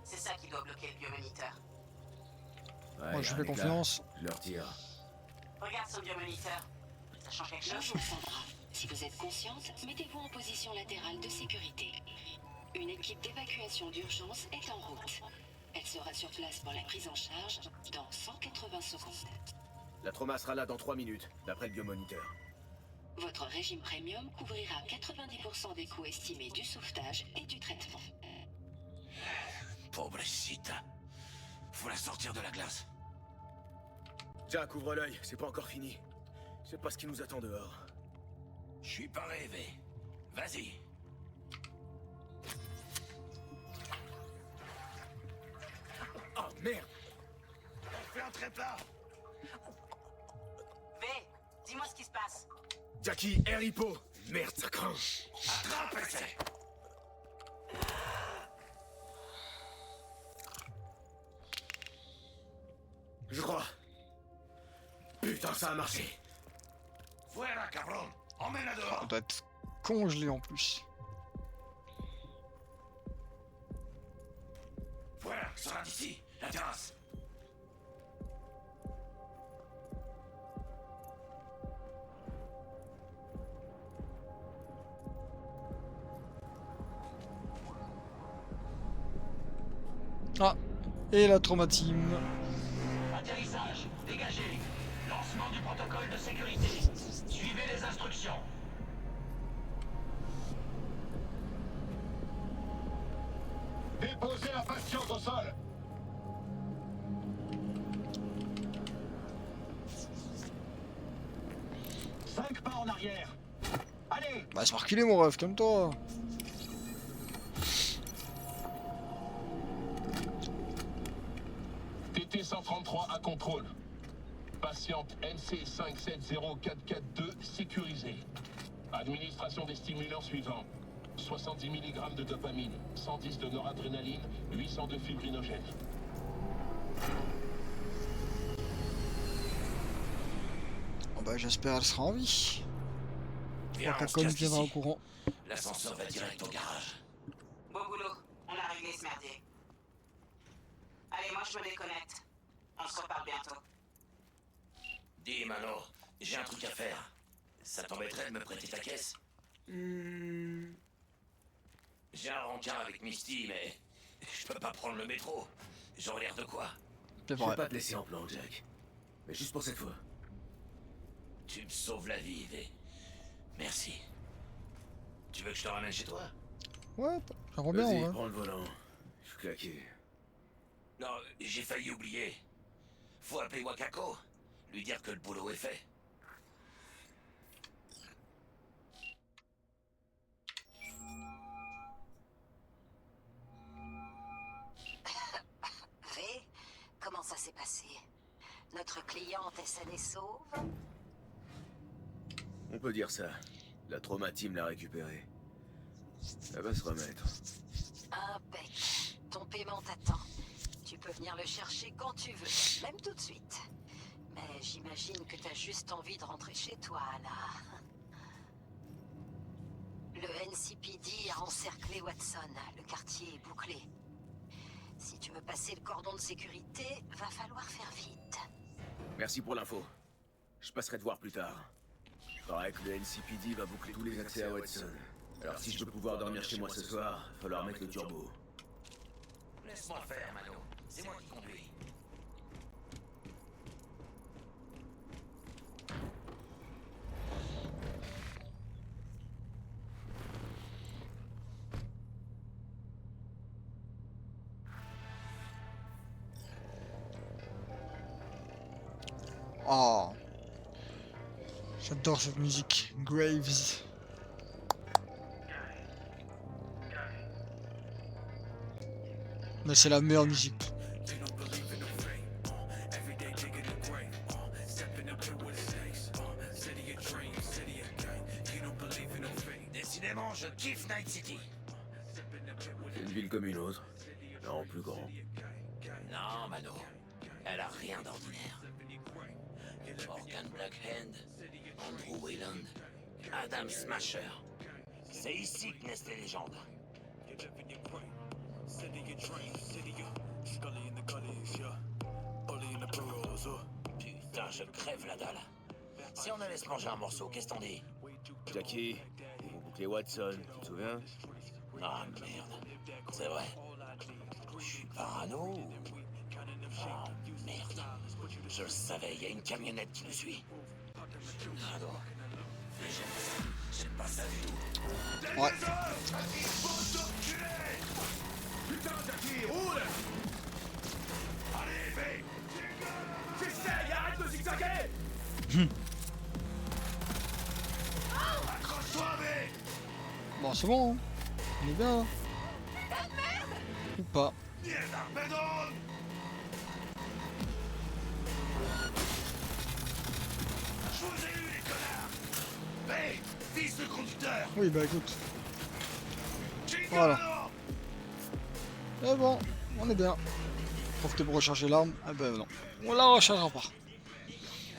S9: C'est ça qui doit bloquer le biomoniteur.
S3: Ouais,
S1: Moi, je
S3: y a
S1: fais
S3: un éclat.
S1: confiance.
S3: Je le retire.
S9: Regarde son biomoniteur. Ça change quelque chose?
S10: Bonjour Sandra. Si vous êtes consciente, mettez-vous en position latérale de sécurité. Une équipe d'évacuation d'urgence est en route. Elle sera sur place pour la prise en charge dans 180 secondes.
S3: La trauma sera là dans 3 minutes, d'après le biomoniteur.
S10: Votre régime premium couvrira 90% des coûts estimés du sauvetage et du traitement.
S5: Pobrecita. Faut la sortir de la glace.
S3: Jack, ouvre l'œil, c'est pas encore fini. Je sais pas ce qui nous attend dehors.
S5: Je suis pas rêvé. Vas-y.
S3: Oh merde!
S5: Fais un trépas.
S9: V, dis-moi ce qui se passe.
S3: Jackie, air hippo! Merde, ça craint!
S5: Attrape-les.
S3: Je crois. Putain, ça a marché!
S5: Voilà, cabron. Emmène-la
S1: On
S5: dehors.
S1: doit être congelé en plus.
S5: Voilà, sera d'ici. La terrasse.
S1: Ah, et la traumatime.
S2: Atterrissage, dégagé. Lancement du protocole de sécurité. Suivez les instructions.
S11: Déposez la patiente au sol. Cinq pas en arrière. Allez.
S1: Bah, c'est pas reculé mon ref, comme toi.
S11: TT-133 à contrôle. Patiente NC570442 sécurisée. Administration des stimulants suivants. 70 mg de dopamine, 110 de noradrénaline, 800 de fibrinogène.
S1: Bon bah j'espère elle sera en vie.
S5: Viens,
S1: Quand
S5: on se
S1: Capcom
S5: casse
S1: viendra au
S5: d'ici.
S1: courant.
S5: L'ascenseur va direct au garage.
S9: Beau boulot, on a réglé ce merdier. Allez, moi je me déconnecte. On se reparle bientôt.
S5: Dis, Mano, j'ai un truc à faire. Ça t'embêterait de me prêter ta caisse? J'ai un rencard avec Misty, mais je peux pas prendre le métro. J'aurais l'air de quoi?
S1: C'est
S3: Je vais
S1: vrai.
S3: pas te laisser en plan, Jack. Mais juste pour cette fois.
S5: Tu me sauves la vie, V. Merci. Tu veux que je te ramène chez toi?
S1: Ouais, j'aimerais bien,
S3: Vas-y,
S1: ouais.
S3: prends le volant. Je suis claqué.
S5: Non, j'ai failli oublier. Faut appeler Wakako. Lui dire que le boulot est fait.
S8: V, comment ça s'est passé? Notre cliente est saine et sauve?
S3: On peut dire ça. La trauma team l'a récupérée. Elle va se remettre.
S8: Impec. Ton paiement t'attend. Tu peux venir le chercher quand tu veux, même tout de suite. Mais j'imagine que t'as juste envie de rentrer chez toi, là. Le NCPD a encerclé Watson. Le quartier est bouclé. Si tu veux passer le cordon de sécurité, va falloir faire vite.
S3: Merci pour l'info. Je passerai te voir plus tard. Il paraît que le NCPD va boucler tous les accès à Watson. Alors si je veux pouvoir dormir chez moi ce soir, il va falloir mettre le turbo.
S5: Laisse-moi faire, Mano. C'est moi qui conduis.
S1: Oh. J'adore cette musique. Graves. Mais c'est la meilleure musique.
S5: Décidément, je kiffe Night City.
S3: C'est une ville comme une autre. Mais en plus grand.
S5: Non, Mano. Elle a rien d'ordinaire. Morgan Blackhand, Andrew Wayland, Adam Smasher. C'est ici que naissent les légendes. Putain, je crève la dalle. Si on allait se manger un morceau, qu'est-ce qu'on dit?
S3: Jackie, ils vont boucler Watson, tu te souviens?
S5: Ah merde, c'est vrai. Je suis parano ou... Oh merde, je le savais, il y a une camionnette qui me suit. Ah non, j'aime pas ça du tout.
S1: Ouais.
S3: Putain, Jackie, roule! Allez, fais! J'essaye, arrête de zigzaguer! Accroche-toi, mec!
S1: Bon, c'est bon, hein. On est bien. Hein. Ou pas.
S3: Mierda, perdón! Je vous ai eu, les connards! Hé, fils de conducteur!
S1: Oui, bah écoute. Voilà. Et bon, on est bien. Profitez pour recharger l'arme. Ah ben non. On la rechargera pas.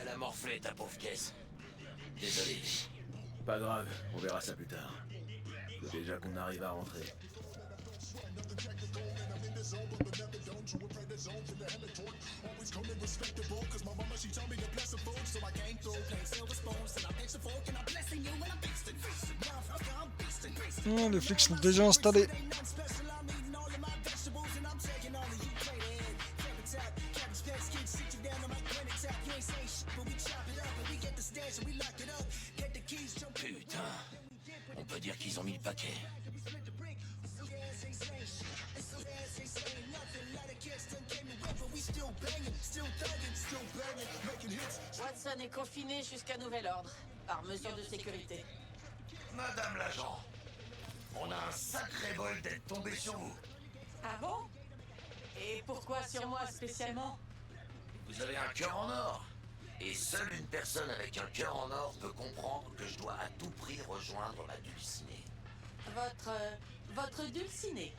S5: Elle a morflé ta pauvre caisse. Désolé.
S3: Pas grave, on verra ça plus tard. Faut déjà qu'on arrive à rentrer.
S1: Les flics sont déjà installés.
S5: Putain, on peut dire qu'ils ont mis le paquet.
S9: Watson est confiné jusqu'à nouvel ordre, par mesure de sécurité.
S5: Madame l'agent, on a un sacré bol d'être tombé sur vous.
S9: Ah bon? Et pourquoi sur moi spécialement?
S5: Vous avez un cœur en or. Et seule une personne avec un cœur en or peut comprendre que je dois à tout prix rejoindre ma dulcinée.
S9: Votre dulcinée?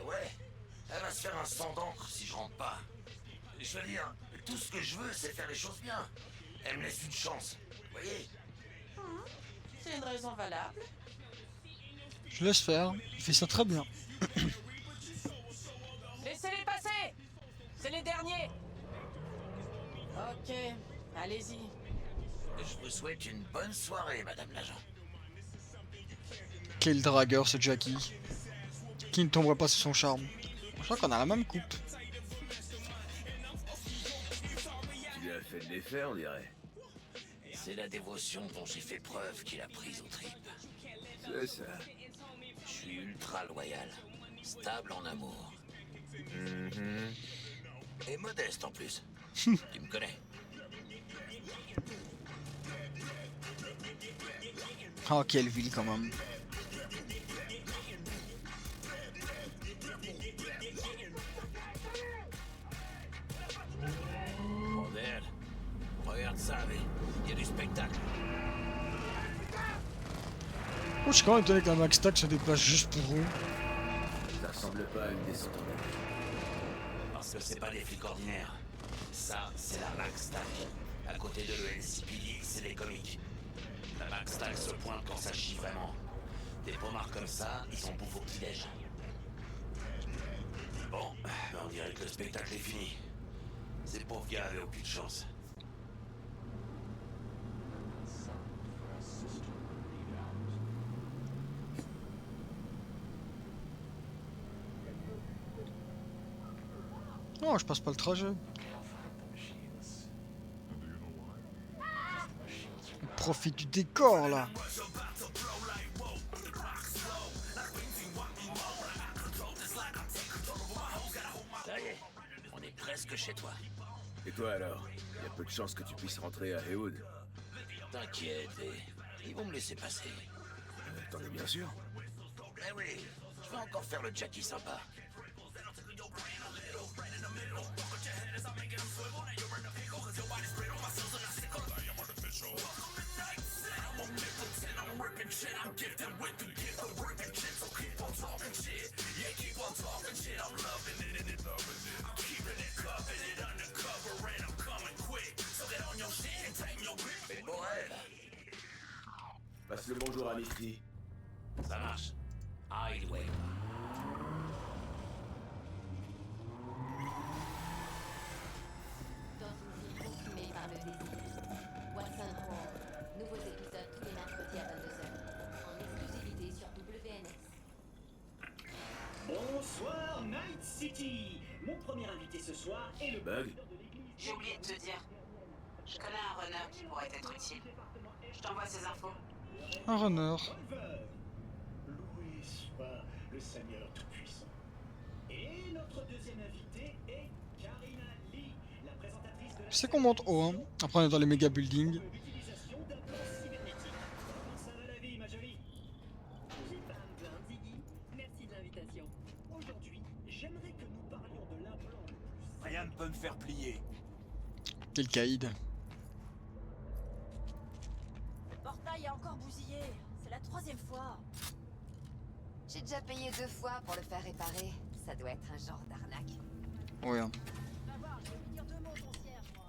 S5: Ouais, elle va se faire un sang d'encre si je rentre pas. Je veux dire, tout ce que je veux, c'est faire les choses bien. Elle me laisse une chance, vous voyez?
S9: C'est une raison valable.
S1: Je laisse faire. Il fait ça très bien.
S9: Laissez-les passer! C'est les derniers! Ok, allez-y.
S5: Je vous souhaite une bonne soirée, madame l'agent.
S1: Quel dragueur ce Jackie. Qui ne tomberait pas sous son charme. Je crois qu'on a la même coupe.
S3: défait, on dirait.
S5: C'est la dévotion dont j'ai fait preuve qui l'a prise aux tripes.
S3: C'est ça.
S5: Je suis ultra loyal, stable en amour. Et modeste en plus. Tu me connais.
S1: Oh, quelle ville quand même.
S5: Bordel. Regarde ça, mais il y a du spectacle.
S1: Oh, je suis quand même étonné que la Max Stack se déplace juste pour eux.
S3: Ça ressemble pas à une descente en neige.
S5: Parce que c'est pas des flics ordinaires. Ça, c'est la Max Stack. À côté de l'ELCPD, c'est des comiques. La Max Stack se pointe quand ça chie vraiment. Des pommards comme ça, ils sont bouffes au petit-déj. Bon, on dirait que le spectacle est fini. Ces pauvres gars avaient aucune chance.
S1: Non, je passe pas le trajet. On profite du décor là.
S5: Ça y est, on est presque chez toi.
S3: Et toi alors? Il y a peu de chances que tu puisses rentrer à Haywood.
S5: T'inquiète, ils vont me laisser passer.
S3: T'en es bien sûr?
S5: Eh oui, je vais encore faire le Jackie sympa. Fais beau rêve.
S3: Passe le bonjour à Misty.
S5: Ça marche. Highway.
S12: Dans une ville consumée par le désir. Watson Hall. Nouveaux épisodes tous les mercredis à 22h. En exclusivité sur WNS.
S13: Bonsoir Night City. Mon premier invité ce soir est le
S3: Bug.
S9: J'ai oublié de te dire. Je connais un runner qui pourrait être utile. Je t'envoie ses infos.
S1: Un runner.
S13: Loué soit le Seigneur Tout-Puissant. Et notre deuxième invité est Karina Lee, la présentatrice de la...
S1: Je sais qu'on monte haut, hein. Après on est dans les méga buildings.
S13: L'utilisation d'un plan cybernétique. Comment ça va la vie, ma jolie?
S14: J'ai pas un plein, Ziggy. Merci de l'invitation.
S13: Aujourd'hui, j'aimerais que nous parlions de l'implant le plus...
S5: Rien ne peut me faire plier.
S1: Quel caïd.
S15: Le portail a encore bousillé. C'est la 3e fois.
S8: J'ai déjà payé 2 fois pour le faire réparer. Ça doit être un genre d'arnaque.
S1: Ouais. Hein.
S15: Va voir, je vais lui dire 2 mots au concierge, moi.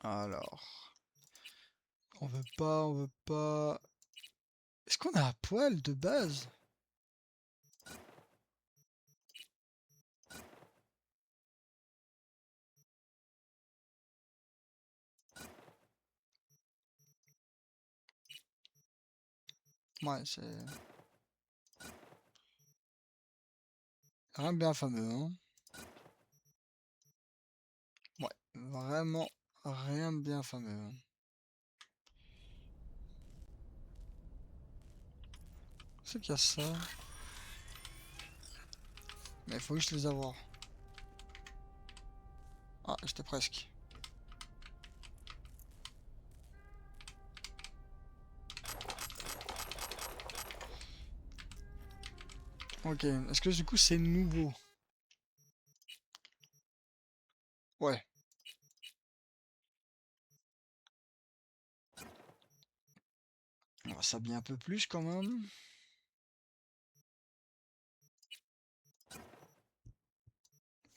S1: Alors. On veut pas, on veut pas. Est-ce qu'on a un poil de base? Ouais, c'est... Rien de bien fameux, hein. Ouais, vraiment rien de bien fameux. Hein. C'est qu'il y a ça. Mais il faut juste les avoir. Ah, j'étais presque. Ok, est-ce que du coup c'est nouveau? Ouais. On va s'habiller un peu plus quand même.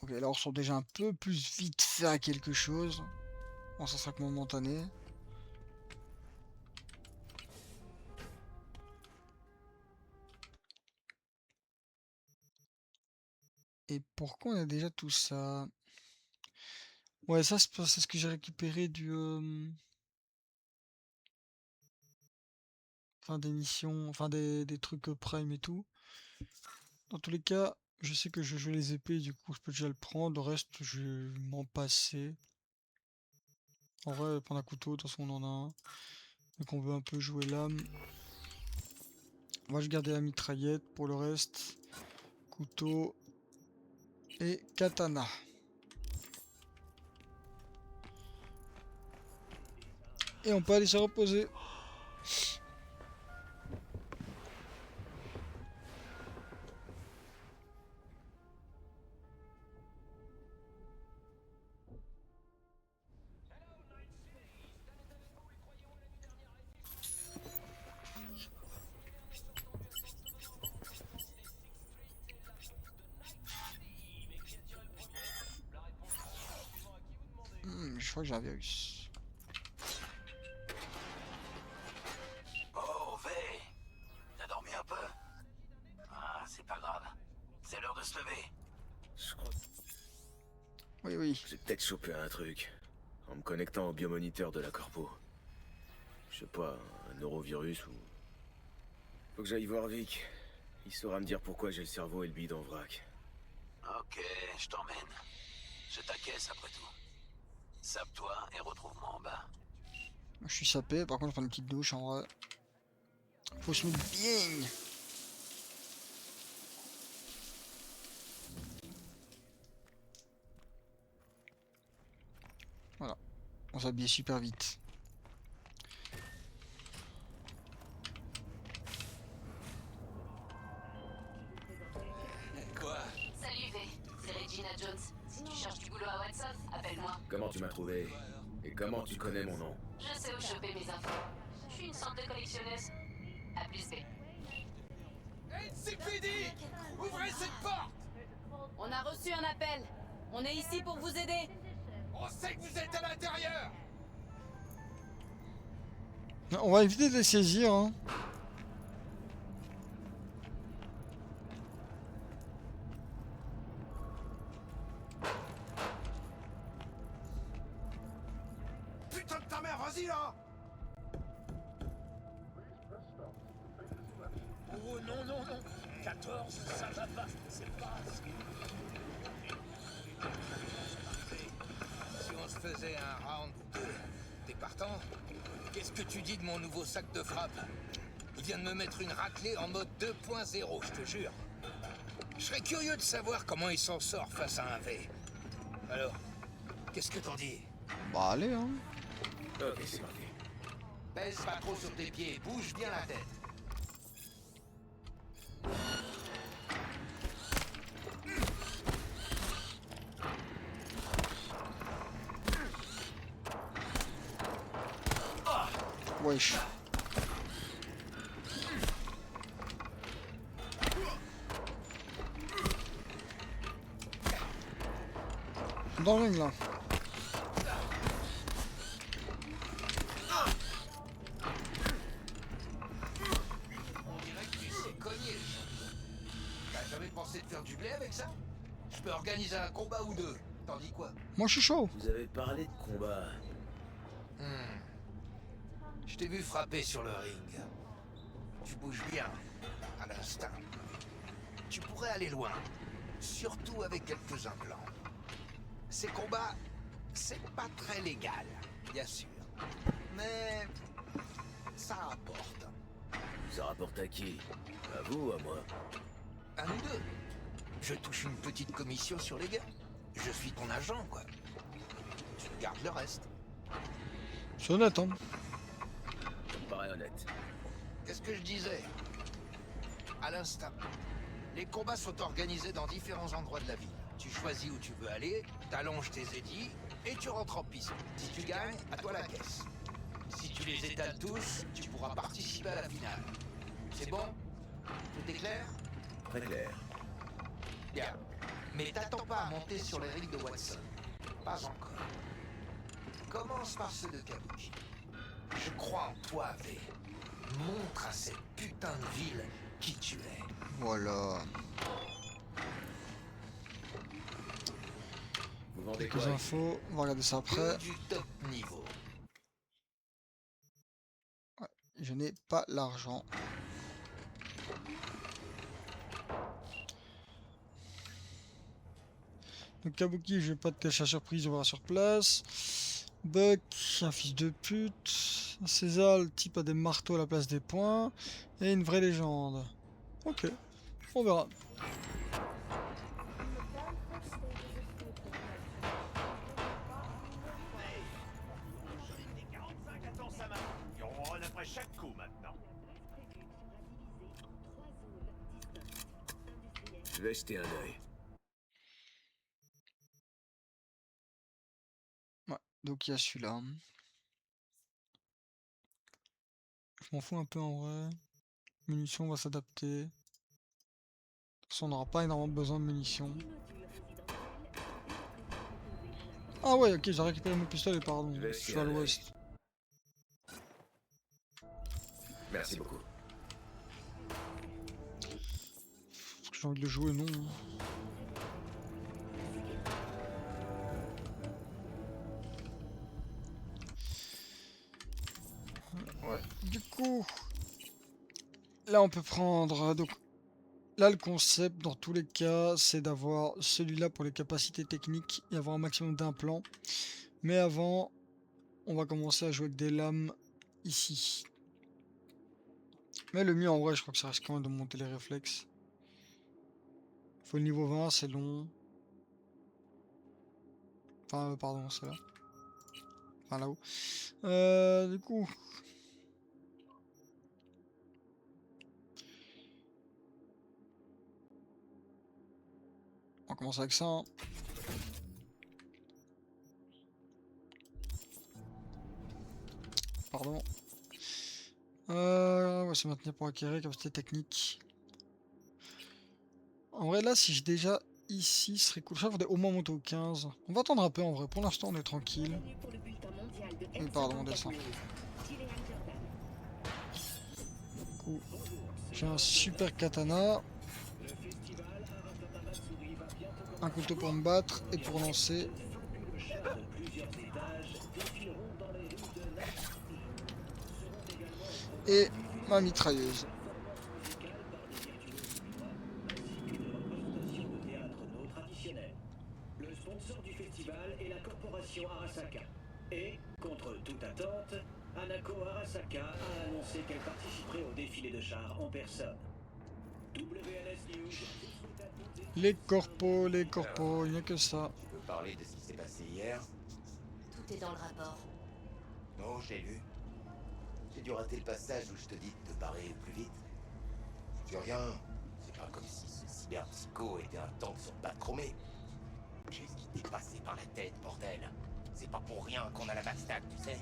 S1: Ok, là on ressent déjà un peu plus vite fait à quelque chose. Bon, ça sera que momentané. Et pourquoi on a déjà tout ça? Ouais, ça c'est ce que j'ai récupéré du... Enfin des missions, enfin des trucs prime et tout. Dans tous les cas, je sais que je joue les épées, du coup je peux déjà le prendre. Le reste, je vais m'en passer. En vrai, prendre un couteau, de toute façon on en a un. Mais qu'on veut un peu jouer l'âme. Moi je garder la mitraillette pour le reste. Couteau et katana. Et on peut aller se reposer. Je crois que j'ai un virus.
S5: Oh, V, t'as dormi un peu? Ah, c'est pas grave. C'est l'heure de se lever.
S3: Je crois.
S1: Oui, oui.
S3: J'ai peut-être chopé un truc. En me connectant au biomoniteur de la corpo. Je sais pas, un neurovirus ou... Faut que j'aille voir Vic. Il saura me dire pourquoi j'ai le cerveau et le bide en vrac.
S5: Ok, je t'emmène. Je t'accaisse après tout. Sape-toi et retrouve-moi en bas.
S1: Je suis sapé, par contre je prends une petite douche en vrai. Faut se mettre bien. Voilà. On s'habille super vite.
S5: Quoi?
S10: Salut V, c'est Regina Jones. Si tu cherches du boulot à Watson, appelle-moi.
S3: Comment tu m'as trouvé? Et comment tu connais mon nom?
S10: Je sais où choper mes infos. Je suis une sorte de collectionneuse. A plus V.
S16: NCPD! Ouvrez cette porte!
S15: On a reçu un appel. On est ici pour vous aider.
S16: On sait que vous êtes à l'intérieur!
S1: On va éviter de les saisir, hein.
S16: Putain de ta mère, vas-y là!
S11: Oh non, non, non. 14, ça va pas. C'est pas assez.
S16: Si on se faisait un round ou deux, t'es partant? Qu'est-ce que tu dis de mon nouveau sac de frappe? Il vient de me mettre une raclée en mode 2.0, je te jure. Je serais curieux de savoir comment il s'en sort face à un V. Alors, qu'est-ce que t'en dis?
S1: Bah allez, hein.
S3: Ok, c'est parti.
S16: Pèse pas trop sur tes pieds, bouge bien la tête.
S1: Wesh. Dans le ring là.
S16: On dirait que tu sais cogner les choses. T'as jamais pensé de faire du blé avec ça? Je peux organiser un combat ou deux. T'en dis quoi?
S1: Moi je suis chaud.
S3: Vous avez parlé de combat.
S16: Je t'ai vu frapper sur le ring. Tu bouges bien, à l'instinct. Tu pourrais aller loin, surtout avec quelques implants. Ces combats, c'est pas très légal, bien sûr. Mais ça rapporte.
S3: Ça rapporte à qui? À vous ou à moi?
S16: À nous deux. Je touche une petite commission sur les gars. Je suis ton agent, quoi. Tu gardes le reste.
S1: C'est honnête, hein.
S3: Ça me paraît honnête.
S16: Qu'est-ce que je disais? À l'instant. Les combats sont organisés dans différents endroits de la ville. Tu choisis où tu veux aller, t'allonges tes édits et tu rentres en piste. Si tu gagnes, à toi la caisse. Si tu les étales tous, tu pourras participer à la finale. C'est bon? Tout est clair?
S3: Très clair.
S16: Bien. Mais t'attends pas à monter sur les rings de Watson. Pas encore. Commence par ceux de Kabuki. Je crois en toi, V. Montre à cette putain de ville qui tu es.
S1: Voilà.
S3: Vous vendez
S1: Quelques
S3: quoi?
S1: infos, on va regarder ça après.
S16: Que du top niveau.
S1: je n'ai pas l'argent. Donc Kabuki, je vais pas de cache à surprise, on verra sur place. Buck, un fils de pute. César, le type a des marteaux à la place des poings. Et une vraie légende. Ok, on verra.
S17: Après chaque coup maintenant.
S3: Je vais jeter un œil.
S1: Ouais, donc il y a celui-là. Je m'en fous un peu en vrai. Munitions, on va s'adapter. De toute façon, on n'aura pas énormément besoin de munitions. Ah ouais, ok, j'ai récupéré mon pistolet, pardon. Je suis à l'ouest.
S3: Merci beaucoup.
S1: J'ai envie de le jouer, non. Ouais, du coup... Là, on peut prendre... Donc, là, le concept, dans tous les cas, c'est d'avoir celui-là pour les capacités techniques et avoir un maximum d'implants. Mais avant, on va commencer à jouer avec des lames ici. Mais le mieux, en vrai, je crois que ça reste quand même de monter les réflexes. Faut le niveau 20, c'est long. Enfin, pardon, c'est là. Enfin, là-haut. Du coup... On commence avec ça. Hein. Pardon. Ouais, c'est maintenir pour acquérir capacité technique. En vrai, là, si j'ai déjà ici, ce serait cool. Je faudrait au moins monter au 15. On va attendre un peu en vrai. Pour l'instant, on est tranquille. Oui, pardon, on descend. Du coup, j'ai un super katana. Un couteau pour me battre et pour lancer. Et ma mitrailleuse.
S13: Le sponsor du festival est la corporation Arasaka. Et, contre toute attente, Hanako Arasaka a annoncé qu'elle participerait au défilé de chars en personne. WNS News.
S1: Les corpos, il n'y a que ça.
S18: Tu peux parler de ce qui s'est passé hier?
S12: Tout est dans le rapport.
S18: Non, j'ai lu. J'ai dû rater le passage où je te dis de te barrer plus vite. C'est rien. C'est pas comme si ce cyberpsycho était un tank sur pattes chromées. Qu'est-ce qui t'est passé par la tête, bordel? C'est pas pour rien qu'on a la Mastack, tu sais.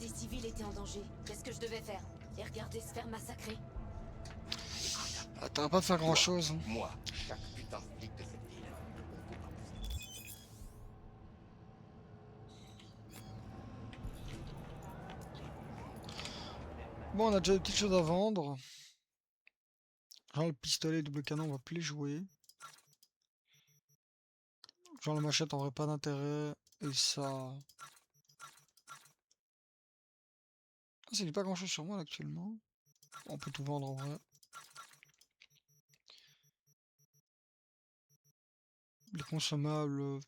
S12: Des civils étaient en danger. Qu'est-ce que je devais faire? Les regarder se faire massacrer?
S1: Ah, t'auras pas faire grand chose.
S18: Moi, chaque putain de flic de cette ville.
S1: Bon, on a déjà des petites choses à vendre. Genre le pistolet double canon, on va plus les jouer. Genre la machette, en vrai, pas d'intérêt. Et ça... Ah, c'est pas grand chose sur moi là, actuellement. On peut tout vendre en vrai. Les consommables,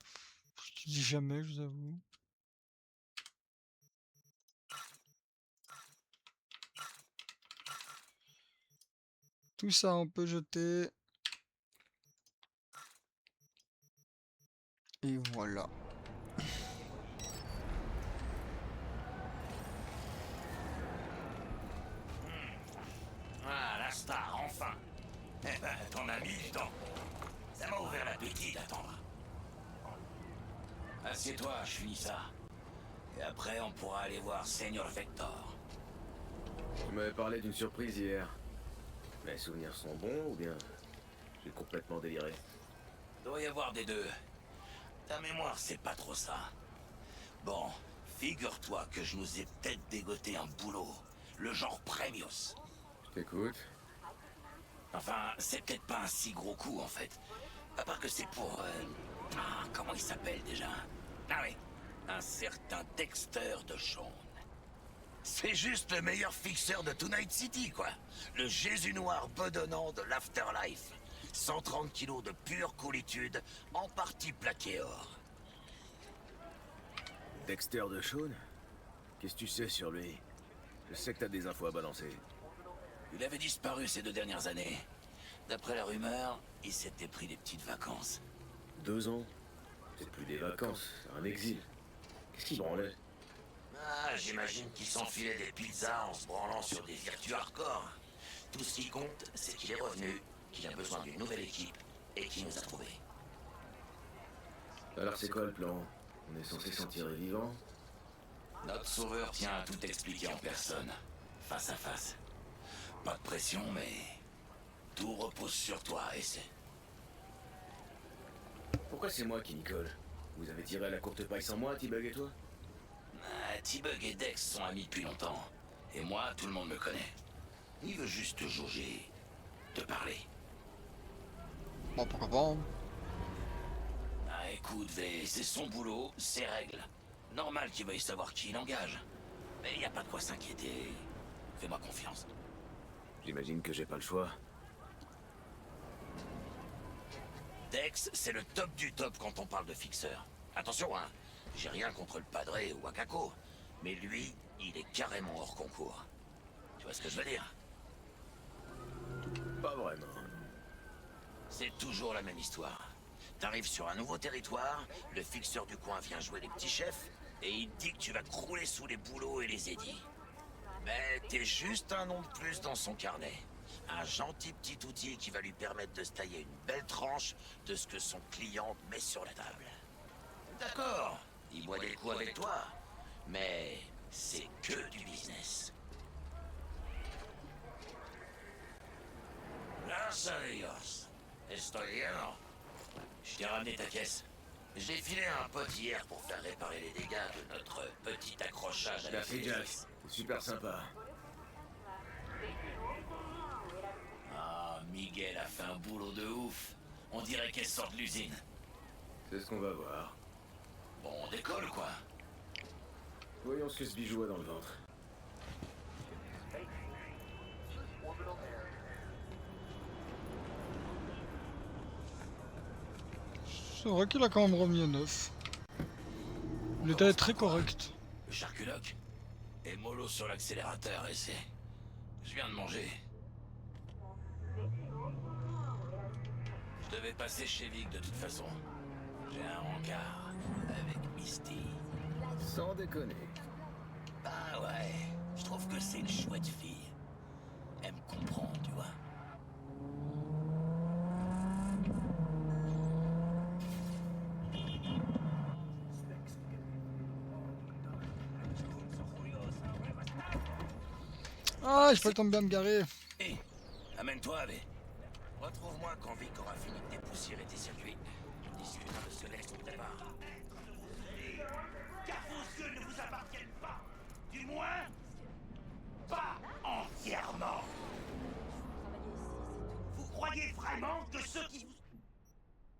S1: je dis jamais, je vous avoue. Tout ça, on peut jeter. Et voilà.
S5: Ah, la star, enfin. Eh ben, t'en as mis du temps. Ça m'a ouvert l'appétit d'attendre. Assieds-toi, je finis ça. Et après, on pourra aller voir Senior Vector.
S3: Tu m'avais parlé d'une surprise hier. Mes souvenirs sont bons ou bien j'ai complètement déliré?
S5: Doit y avoir des deux. Ta mémoire, c'est pas trop ça. Bon, figure-toi que je nous ai peut-être dégoté un boulot. Le genre Premius.
S3: Je t'écoute.
S5: Enfin, c'est peut-être pas un si gros coup, en fait. À part que c'est pour... comment il s'appelle, déjà? Ah oui, un certain Dexter de Shawn. C'est juste le meilleur fixeur de tout Night City, quoi. Le Jésus noir bedonnant de l'Afterlife. 130 kilos de pure coolitude, en partie plaqué or.
S3: Dexter de Shaun? Qu'est-ce que tu sais sur lui? Je sais que t'as des infos à balancer.
S5: Il avait disparu ces 2 dernières années. D'après la rumeur, il s'était pris des petites vacances.
S3: 2 ans? C'est plus des vacances, c'est un exil. Qu'est-ce qu'il branlait?
S5: Ah, j'imagine qu'il s'enfilait des pizzas en se branlant sur des virtus hardcore. Tout ce qui compte, c'est qu'il est revenu, qu'il a besoin d'une nouvelle équipe, et qu'il nous a trouvés.
S3: Alors c'est quoi le plan? On est censé s'en tirer vivant?
S5: Notre sauveur tient à tout expliquer en personne, face à face. Pas de pression, mais tout repose sur toi, et c'est...
S3: Pourquoi c'est moi qui n'y colle? Vous avez tiré à la courte paille sans moi, T-Bug et toi?
S5: T-Bug et Dex sont amis depuis longtemps. Et moi, tout le monde me connaît. Il veut juste te jauger, te parler.
S1: Bon, pourquoi pas?
S5: Ah, écoute, V, c'est son boulot, ses règles. Normal qu'il veuille savoir qui il engage. Mais il n'y a pas de quoi s'inquiéter. Fais-moi confiance.
S3: J'imagine que j'ai pas le choix.
S5: Dex, c'est le top du top quand on parle de fixeur. Attention, hein, j'ai rien contre le Padré ou Wakako, mais lui, il est carrément hors concours. Tu vois ce que je veux dire?
S3: Pas vraiment.
S5: C'est toujours la même histoire. T'arrives sur un nouveau territoire, le fixeur du coin vient jouer les petits chefs, et il te dit que tu vas crouler sous les boulots et les édits. Mais t'es juste un nom de plus dans son carnet. Un gentil petit outil qui va lui permettre de se tailler une belle tranche de ce que son client met sur la table. D'accord, il boit des coups avec toi, mais c'est que du business. Gracias a Dios. Estoy lleno. Je t'ai ramené ta caisse. J'ai filé un pote hier pour faire réparer les dégâts de notre petit accrochage à la
S3: Merci Jack, c'est super sympa.
S5: Ah, Miguel a fait un boulot de ouf. On dirait qu'elle sort de l'usine.
S3: C'est ce qu'on va voir.
S5: Bon, on décolle quoi.
S3: Voyons ce que ce bijou a dans le ventre.
S1: C'est vrai qu'il a quand même remis un œuf. Il était très correct.
S5: Le charculoc est mollo sur l'accélérateur et c'est... Je viens de manger. Je devais passer chez Vic de toute façon. J'ai un rencard avec Misty.
S3: Sans déconner.
S5: Ah ouais, je trouve que c'est une chouette fille. Elle me comprend, tu vois.
S1: Ah, je peux tomber à me garer.
S5: Hé, amène-toi, Avé. Retrouve-moi quand Vic aura fini de dépoussiérer tes circuits. Discutons de ce Lex qu'on prépare.
S2: Car vos yeux ne vous appartiennent pas. Du moins, pas entièrement. Vous croyez vraiment que ceux qui vous...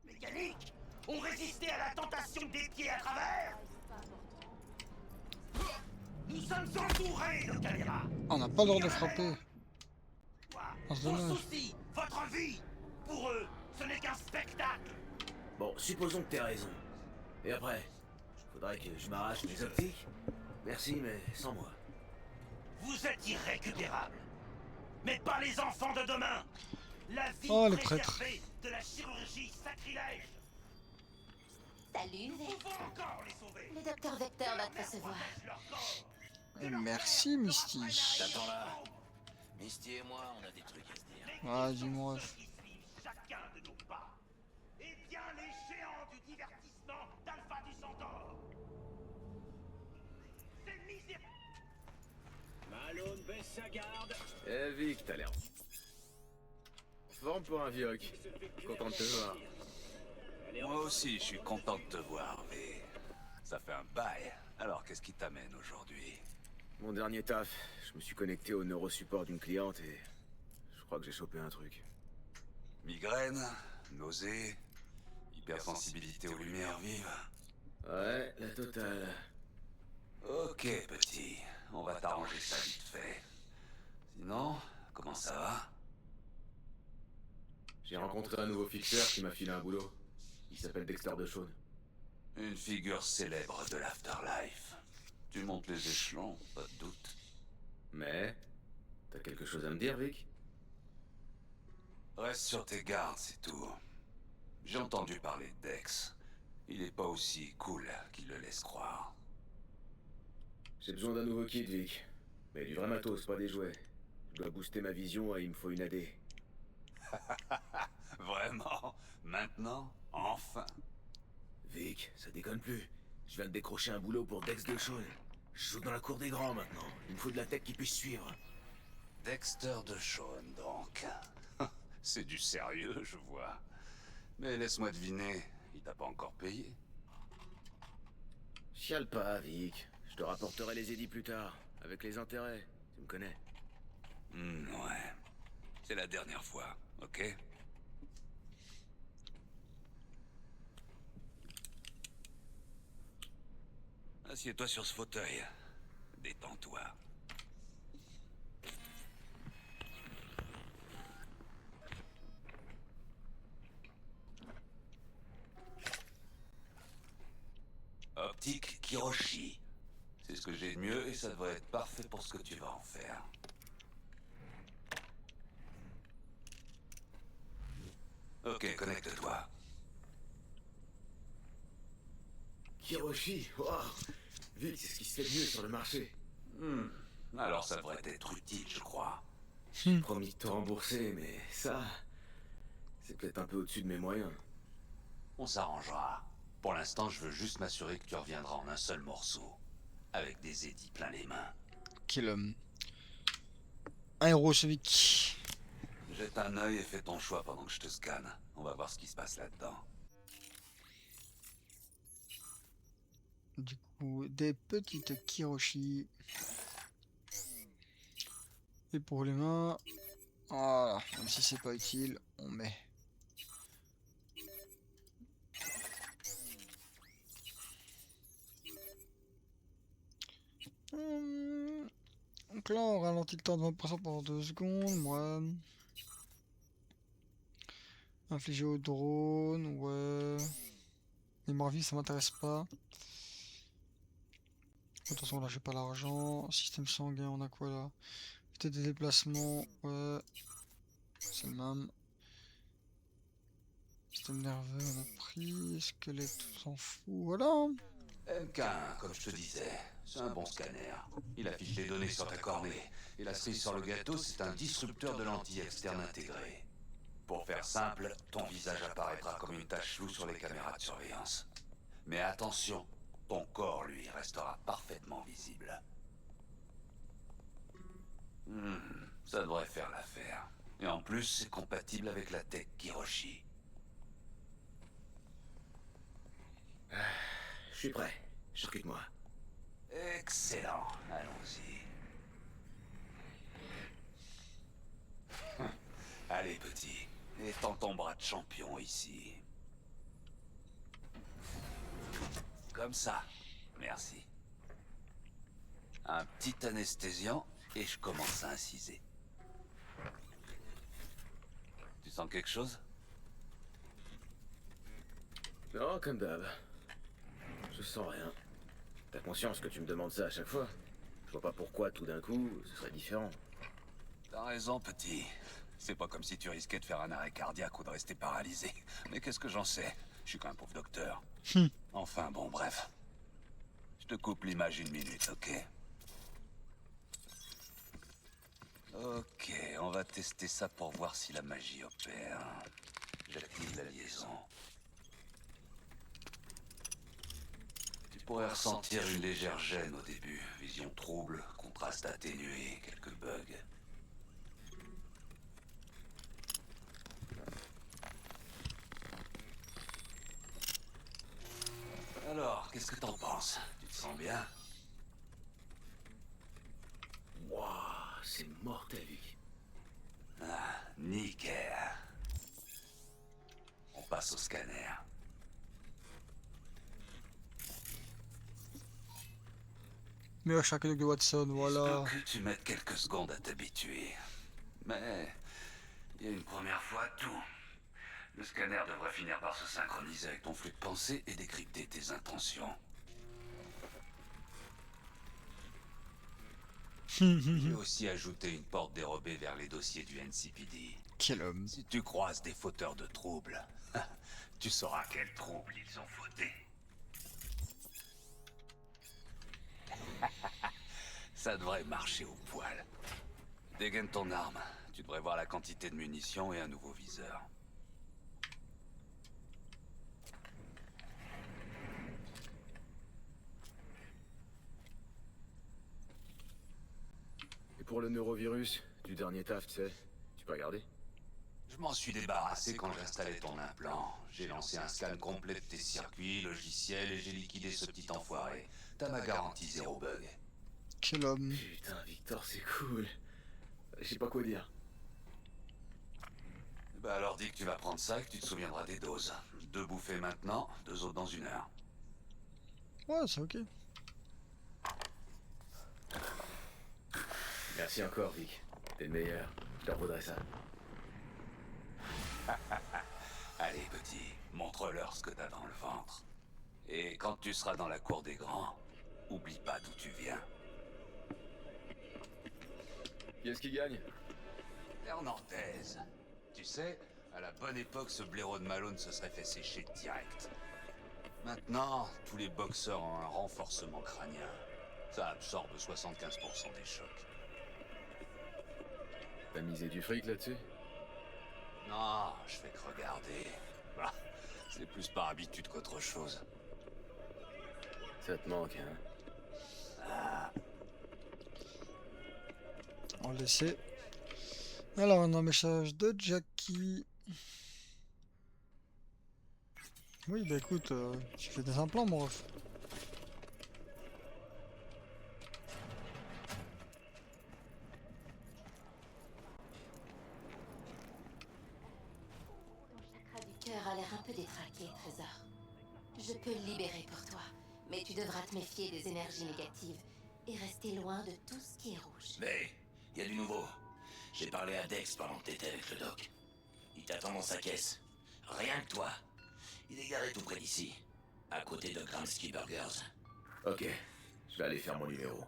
S2: mécaniques ont résisté à la tentation des pieds à travers? Nous sommes entourés de caméras.
S1: On n'a pas l'ordre de frapper. Oh, c'est
S2: Vos
S1: dommage.
S2: soucis, votre vie, pour eux, ce n'est qu'un spectacle.
S3: Bon, supposons que t'aies raison. Et après? Faudrait que je m'arrache mes optiques? Merci, mais sans moi.
S2: Vous êtes irrécupérables. Mais pas les enfants de demain. La vie
S1: Oh, le prêtre.
S2: préservée de la chirurgie sacrilège.
S12: Salut, le docteur Vecteur va te recevoir.
S1: Merci, Misty.
S5: T'attends là. Misty et moi, on a des trucs à se dire.
S1: Ah, dis-moi.
S2: Chacun de nos pas. Et bien les géants du divertissement d'Alpha du Centaure. C'est misérable.
S13: Malone baisse sa garde.
S3: Eh Vic, t'as l'air... forme pour un vieux hoc. Content de te voir.
S17: Moi aussi, je suis content de te voir, mais... Ça fait un bail. Alors, qu'est-ce qui t'amène aujourd'hui?
S3: Mon dernier taf, je me suis connecté au neurosupport d'une cliente et... je crois que j'ai chopé un truc.
S17: Migraine, nausée, hypersensibilité aux lumières vives.
S3: Ouais, la totale.
S17: Ok, petit. on va t'arranger ça vite fait. Sinon, comment ça va?
S3: J'ai rencontré un nouveau fixeur qui m'a filé un boulot. Il s'appelle Dexter DeShawn.
S17: Une figure célèbre de l'Afterlife. Tu montes les échelons, pas de doute.
S3: Mais... T'as quelque chose à me dire, Vic?
S17: Reste sur tes gardes, c'est tout. J'ai entendu parler de Dex. Il est pas aussi cool qu'il le laisse croire.
S3: J'ai besoin d'un nouveau kit, Vic. Mais du vrai matos, pas des jouets. Je dois booster ma vision et il me faut une AD.
S17: Vraiment? Maintenant? Enfin?
S3: Vic, ça déconne plus. Je viens de décrocher un boulot pour Dex DeShawn. Je joue dans la cour des grands maintenant. Il me faut de la tech qui puisse suivre.
S17: Dexter DeShawn, donc. C'est du sérieux, je vois. Mais laisse-moi deviner, il t'a pas encore payé?
S3: Chiale pas, Vic. Je te rapporterai les édits plus tard, avec les intérêts. Tu me connais.
S17: Ouais. C'est la dernière fois, ok? Assieds-toi sur ce fauteuil. Détends-toi. Optique Kiroshi. C'est ce que j'ai de mieux et ça devrait être parfait pour ce que tu vas en faire. Ok, connecte-toi.
S3: Kiroshi, wow. Vic, c'est ce qui se fait de mieux sur le marché.
S17: Alors ça devrait être utile, je crois.
S3: J'ai promis de te rembourser, mais ça... C'est peut-être un peu au-dessus de mes moyens.
S17: On s'arrangera. Pour l'instant, je veux juste m'assurer que tu reviendras en un seul morceau. Avec des édits plein les mains.
S1: Quel homme. Un héros, ce Vic.
S17: Jette un œil et fais ton choix pendant que je te scanne. On va voir ce qui se passe là-dedans.
S1: Du coup, des petites Kiroshi. Et pour les mains... Voilà, même si c'est pas utile, on met. Donc là, on ralentit le temps de 20% pendant 2 secondes. Moi. Infligé au drone, ouais. Mémoire vive, ça m'intéresse pas. Attention, là, j'ai pas l'argent. Système sanguin, on a quoi là? Peut-être des déplacements, ouais. C'est le même. Système nerveux, on a pris. Squelette, on s'en fout. Voilà.
S17: MK1, comme je te disais, c'est un bon scanner. Il affiche les données sur ta cornée. Et la cerise sur le gâteau, c'est un disrupteur de lentille externe intégré. Pour faire simple, ton visage apparaîtra comme une tache floue sur les caméras de surveillance. Mais attention, ton corps, lui, restera parfaitement visible. Ça devrait faire l'affaire. Et en plus, c'est compatible avec la tech Kiroshi.
S3: Je suis prêt. Charcute-moi.
S17: Excellent. Allons-y. Allez, petit. Étends ton bras de champion ici. Comme ça. Merci. Un petit anesthésiant et je commence à inciser. Tu sens quelque chose?
S3: Non, comme d'hab. Je sens rien. T'as conscience que tu me demandes ça à chaque fois? Je vois pas pourquoi tout d'un coup, ce serait différent.
S17: T'as raison, petit. C'est pas comme si tu risquais de faire un arrêt cardiaque ou de rester paralysé. Mais qu'est-ce que j'en sais? Je suis qu'un pauvre docteur. Enfin, bon, bref. Je te coupe l'image 1 minute, ok? Ok, on va tester ça pour voir si la magie opère. J'active la liaison. Tu pourrais ressentir une légère gêne au début. Vision trouble, contraste atténué, quelques bugs. Alors, qu'est-ce que t'en penses? Tu te sens bien?
S3: Wouah, c'est mortel, Vic.
S17: Ah, nickel. On passe au scanner.
S1: Mais à chaque de Watson, voilà.
S17: Il se peut que tu mettes quelques secondes à t'habituer. Mais il y a une première fois tout. Le scanner devrait finir par se synchroniser avec ton flux de pensée et décrypter tes intentions. J'ai aussi ajouté une porte dérobée vers les dossiers du NCPD.
S1: Quel homme.
S17: Si tu croises des fauteurs de troubles, tu sauras quels troubles ils ont fautés. Ça devrait marcher au poil. Dégaine ton arme. Tu devrais voir la quantité de munitions et un nouveau viseur.
S3: Et pour le neurovirus, du dernier taf, tu sais, tu peux regarder?
S17: Je m'en suis débarrassé quand j'installais ton implant. J'ai lancé un scan complet de tes circuits, logiciels et j'ai liquidé ce petit enfoiré. T'as ma garantie 0 bug.
S1: Quel homme.
S3: Putain, Victor, c'est cool. Je sais pas quoi dire.
S17: Bah alors dis que tu vas prendre ça et que tu te souviendras des doses. 2 bouffées maintenant, 2 autres dans 1 heure.
S1: Ouais, c'est ok.
S3: Merci encore, Vic. T'es le meilleur. Je leur vaudrais ça.
S17: Allez, petit, montre-leur ce que t'as dans le ventre. Et quand tu seras dans la cour des grands, oublie pas d'où tu viens.
S3: Qui est-ce qui gagne?
S17: Hernandez. Tu sais, à la bonne époque, ce blaireau de Malone se serait fait sécher direct. Maintenant, tous les boxeurs ont un renforcement crânien. Ça absorbe 75% des chocs.
S3: T'as misé du fric là-dessus?
S17: Non, je fais que regarder. Bah, c'est plus par habitude qu'autre chose.
S3: Ça te manque, hein?
S17: Ah.
S1: On va laisser. Alors, on a un message de Jackie. Oui, bah écoute, tu fais des implants, mon ref.
S12: Ton cœur a l'air un peu détraqué, Trésor. Je peux le libérer pour toi, mais tu devras te méfier des énergies négatives et rester loin de tout ce qui est rouge.
S5: Mais, il y a du nouveau. J'ai parlé à Dex pendant que t'étais avec le doc. Il t'attend dans sa caisse. Rien que toi. Il est garé tout près d'ici, à côté de Gramsci Burgers.
S3: Ok, je vais aller faire mon numéro.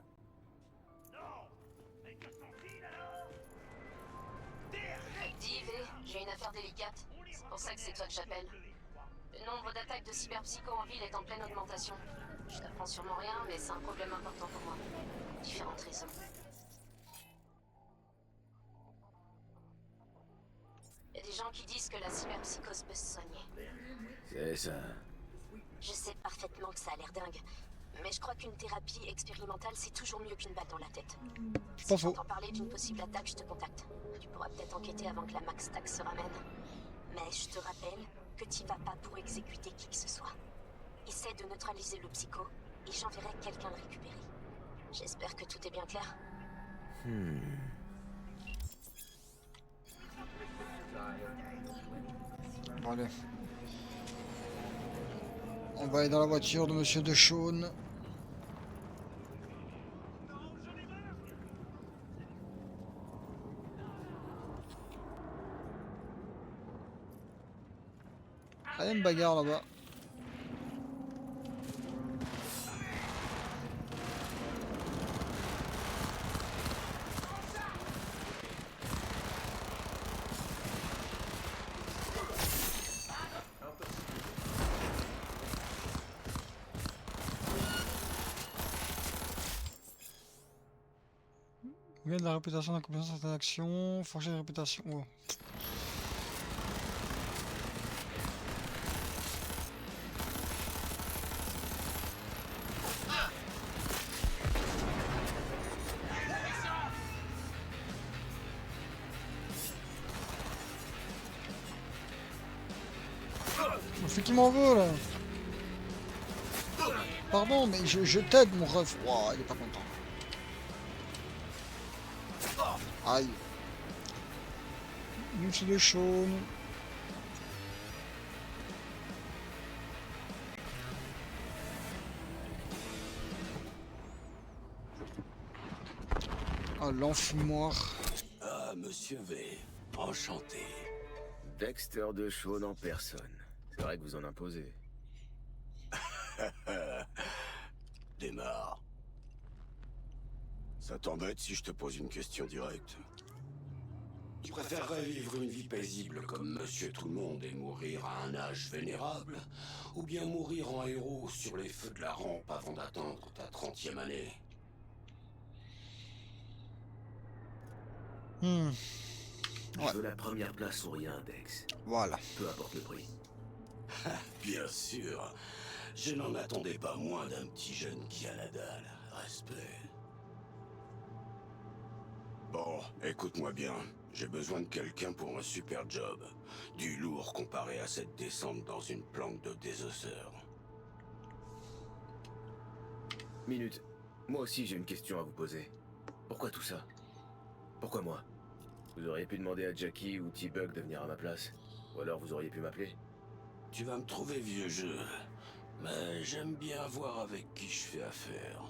S8: Dis, V, j'ai une affaire délicate. C'est pour ça que c'est toi que j'appelle. Le nombre d'attaques de cyberpsycho en ville est en pleine augmentation. Je t'apprends sûrement rien, mais c'est un problème important pour moi. Différentes raisons. Il y a des gens qui disent que la cyberpsychose peut se soigner.
S3: C'est ça.
S8: Je sais parfaitement que ça a l'air dingue, mais je crois qu'une thérapie expérimentale, c'est toujours mieux qu'une balle dans la tête.
S1: Pas
S8: Si
S1: faux.
S8: j'entends parler d'une possible attaque, je te contacte. Tu pourras peut-être enquêter avant que la Max Tax se ramène. Mais je te rappelle que tu vas pas pour exécuter qui que ce soit. Essaie de neutraliser le psycho, et j'enverrai quelqu'un le récupérer. J'espère que tout est bien clair.
S1: Bon, allez. On va aller dans la voiture de Monsieur Deschaune. Ah, il y a une bagarre là-bas. Gagne de la réputation d'un compétence certaines actions, forger la réputation. Oh. On fait qui m'en veut là. Pardon, mais je t'aide mon ref. Wow, il est pas content. Aïe. Monsieur Deschaune. Oh, l'enfumoir.
S5: Ah, monsieur V, enchanté.
S3: Dexter de Shaun en personne. C'est vrai que vous en imposez.
S5: Démarre. Ça t'embête si je te pose une question directe? Tu préférerais vivre une vie paisible comme Monsieur Tout-le-Monde et mourir à un âge vénérable, ou bien mourir en héros sur les feux de la rampe avant d'atteindre ta 30e année?
S3: Je veux la première place ou rien, Dex.
S1: Voilà.
S3: Peu importe le prix.
S5: Bien sûr. Je n'en attendais pas moins d'un petit jeune qui a la dalle. Respect. Bon, écoute-moi bien. J'ai besoin de quelqu'un pour un super job. Du lourd comparé à cette descente dans une planque de désosseur.
S3: Minute. Moi aussi j'ai une question à vous poser. Pourquoi tout ça? Pourquoi moi? Vous auriez pu demander à Jackie ou T-Bug de venir à ma place. Ou alors vous auriez pu m'appeler.
S5: Tu vas me trouver vieux jeu. Mais j'aime bien voir avec qui je fais affaire.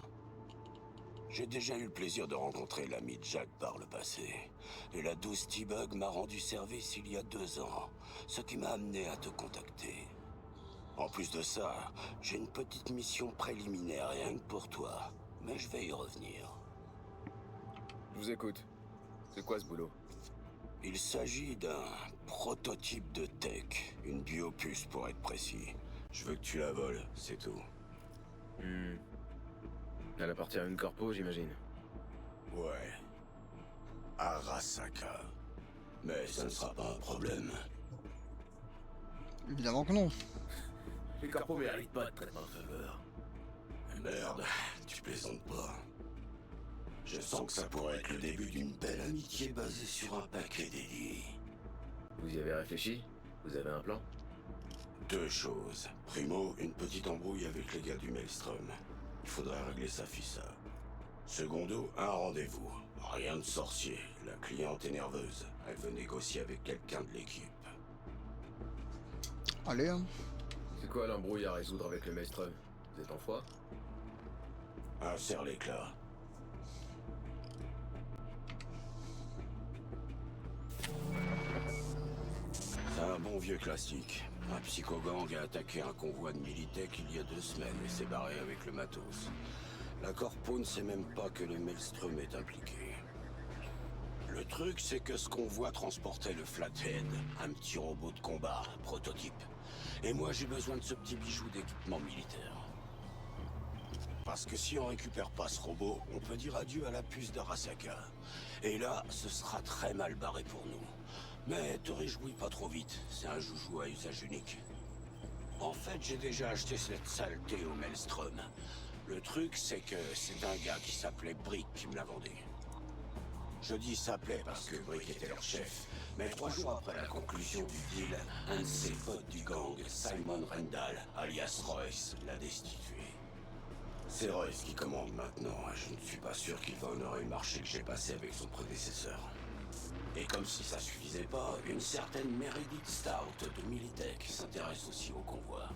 S5: J'ai déjà eu le plaisir de rencontrer l'ami Jack par le passé. Et la douce T-Bug m'a rendu service il y a 2 ans, ce qui m'a amené à te contacter. En plus de ça, j'ai une petite mission préliminaire rien que pour toi, mais je vais y revenir.
S3: Je vous écoute. C'est quoi ce boulot?
S5: Il s'agit d'un prototype de tech, une biopuce pour être précis. Je veux que tu la voles, c'est tout.
S3: Elle appartient à une corpo, j'imagine.
S5: Ouais. Arasaka. Mais ça ne sera pas un problème.
S1: Évidemment que non.
S3: Les corpos méritent pas de traitement de faveur.
S5: Merde, tu plaisantes pas. Je sens que ça pourrait être le début d'une belle amitié basée sur un paquet d'élits.
S3: Vous y avez réfléchi? Vous avez un plan?
S5: 2 choses. Primo, une petite embrouille avec les gars du Maelstrom. Il faudrait régler ça, fissa. Secondo, un rendez-vous. Rien de sorcier. La cliente est nerveuse. Elle veut négocier avec quelqu'un de l'équipe.
S1: Allez, hein.
S3: C'est quoi l'embrouille à résoudre avec le Maelstrom? Vous êtes en froid?
S5: Un serre-l'éclat. C'est un bon vieux classique. Un psychogang a attaqué un convoi de Militech il y a 2 semaines et s'est barré avec le matos. La corpo ne sait même pas que le Maelstrom est impliqué. Le truc, c'est que ce convoi transportait le Flathead, un petit robot de combat, un prototype. Et moi, j'ai besoin de ce petit bijou d'équipement militaire. Parce que si on récupère pas ce robot, on peut dire adieu à la puce d'Arasaka. Et là, ce sera très mal barré pour nous. Mais te réjouis pas trop vite, c'est un joujou à usage unique. En fait, j'ai déjà acheté cette saleté au Maelstrom. Le truc, c'est que c'est un gars qui s'appelait Brick qui me l'a vendu. Je dis s'appelait parce que Brick était leur chef. Mais 3 jours après la conclusion du deal, un de ses potes du gang, Simon Rendall, alias Royce, l'a destitué. C'est Royce qui commande maintenant, et je ne suis pas sûr qu'il va honorer le marché que j'ai passé avec son prédécesseur. Et comme si ça suffisait pas, une certaine Meredith Stout de Militech s'intéresse aussi au convoi.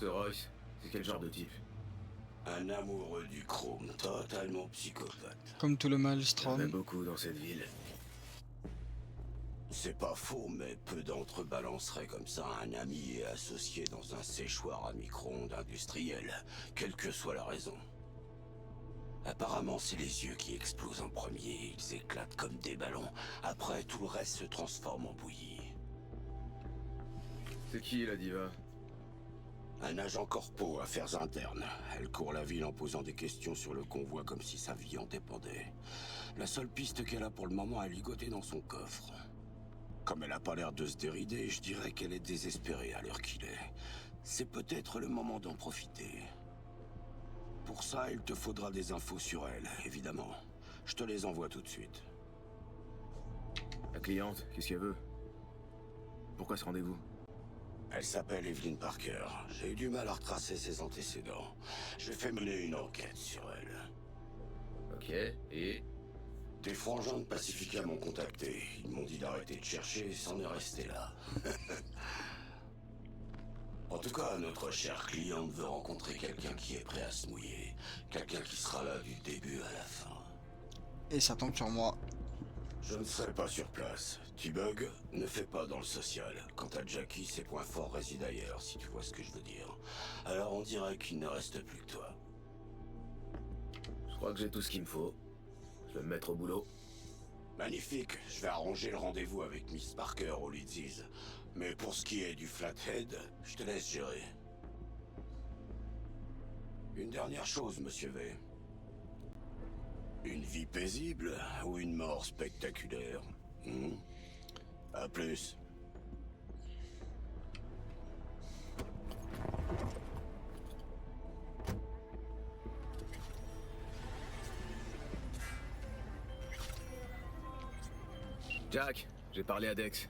S3: Ce Royce, c'est quel genre de type?
S5: Un amoureux du chrome, totalement psychopathe.
S1: Comme tout le
S3: Il y en
S1: Maelstrom.
S3: a beaucoup dans cette ville.
S5: C'est pas faux, mais peu d'entre eux balanceraient comme ça un ami et associé dans un séchoir à micro-ondes industriel, quelle que soit la raison. Apparemment, c'est les yeux qui explosent en premier, ils éclatent comme des ballons. Après, tout le reste se transforme en bouillie.
S3: C'est qui la diva?
S5: Un agent corpo, affaires internes. Elle court la ville en posant des questions sur le convoi comme si sa vie en dépendait. La seule piste qu'elle a pour le moment est ligotée dans son coffre. Comme elle a pas l'air de se dérider, je dirais qu'elle est désespérée à l'heure qu'il est. C'est peut-être le moment d'en profiter. Pour ça, il te faudra des infos sur elle, évidemment. Je te les envoie tout de suite.
S3: La cliente, qu'est-ce qu'elle veut? Pourquoi ce rendez-vous?
S5: Elle s'appelle Evelyn Parker. J'ai eu du mal à retracer ses antécédents. J'ai fait mener une enquête sur elle.
S3: Ok, et?
S5: Des frangins de Pacifica m'ont contacté. Ils m'ont dit d'arrêter de chercher et s'en est resté là. En tout cas, notre chère cliente veut rencontrer quelqu'un qui est prêt à se mouiller. Quelqu'un qui sera là du début à la fin.
S1: Et ça tombe sur moi.
S5: Je ne serai pas sur place. T-Bug ne fait pas dans le social. Quant à Jackie, ses points forts résident ailleurs, si tu vois ce que je veux dire. Alors on dirait qu'il ne reste plus que toi.
S3: Je crois que j'ai tout ce qu'il me faut. Je vais me mettre au boulot.
S5: Magnifique, je vais arranger le rendez-vous avec Miss Parker au Leadsies. Mais pour ce qui est du Flathead, je te laisse gérer. Une dernière chose, monsieur V. Une vie paisible ou une mort spectaculaire? À plus.
S3: Jack, j'ai parlé à Dex.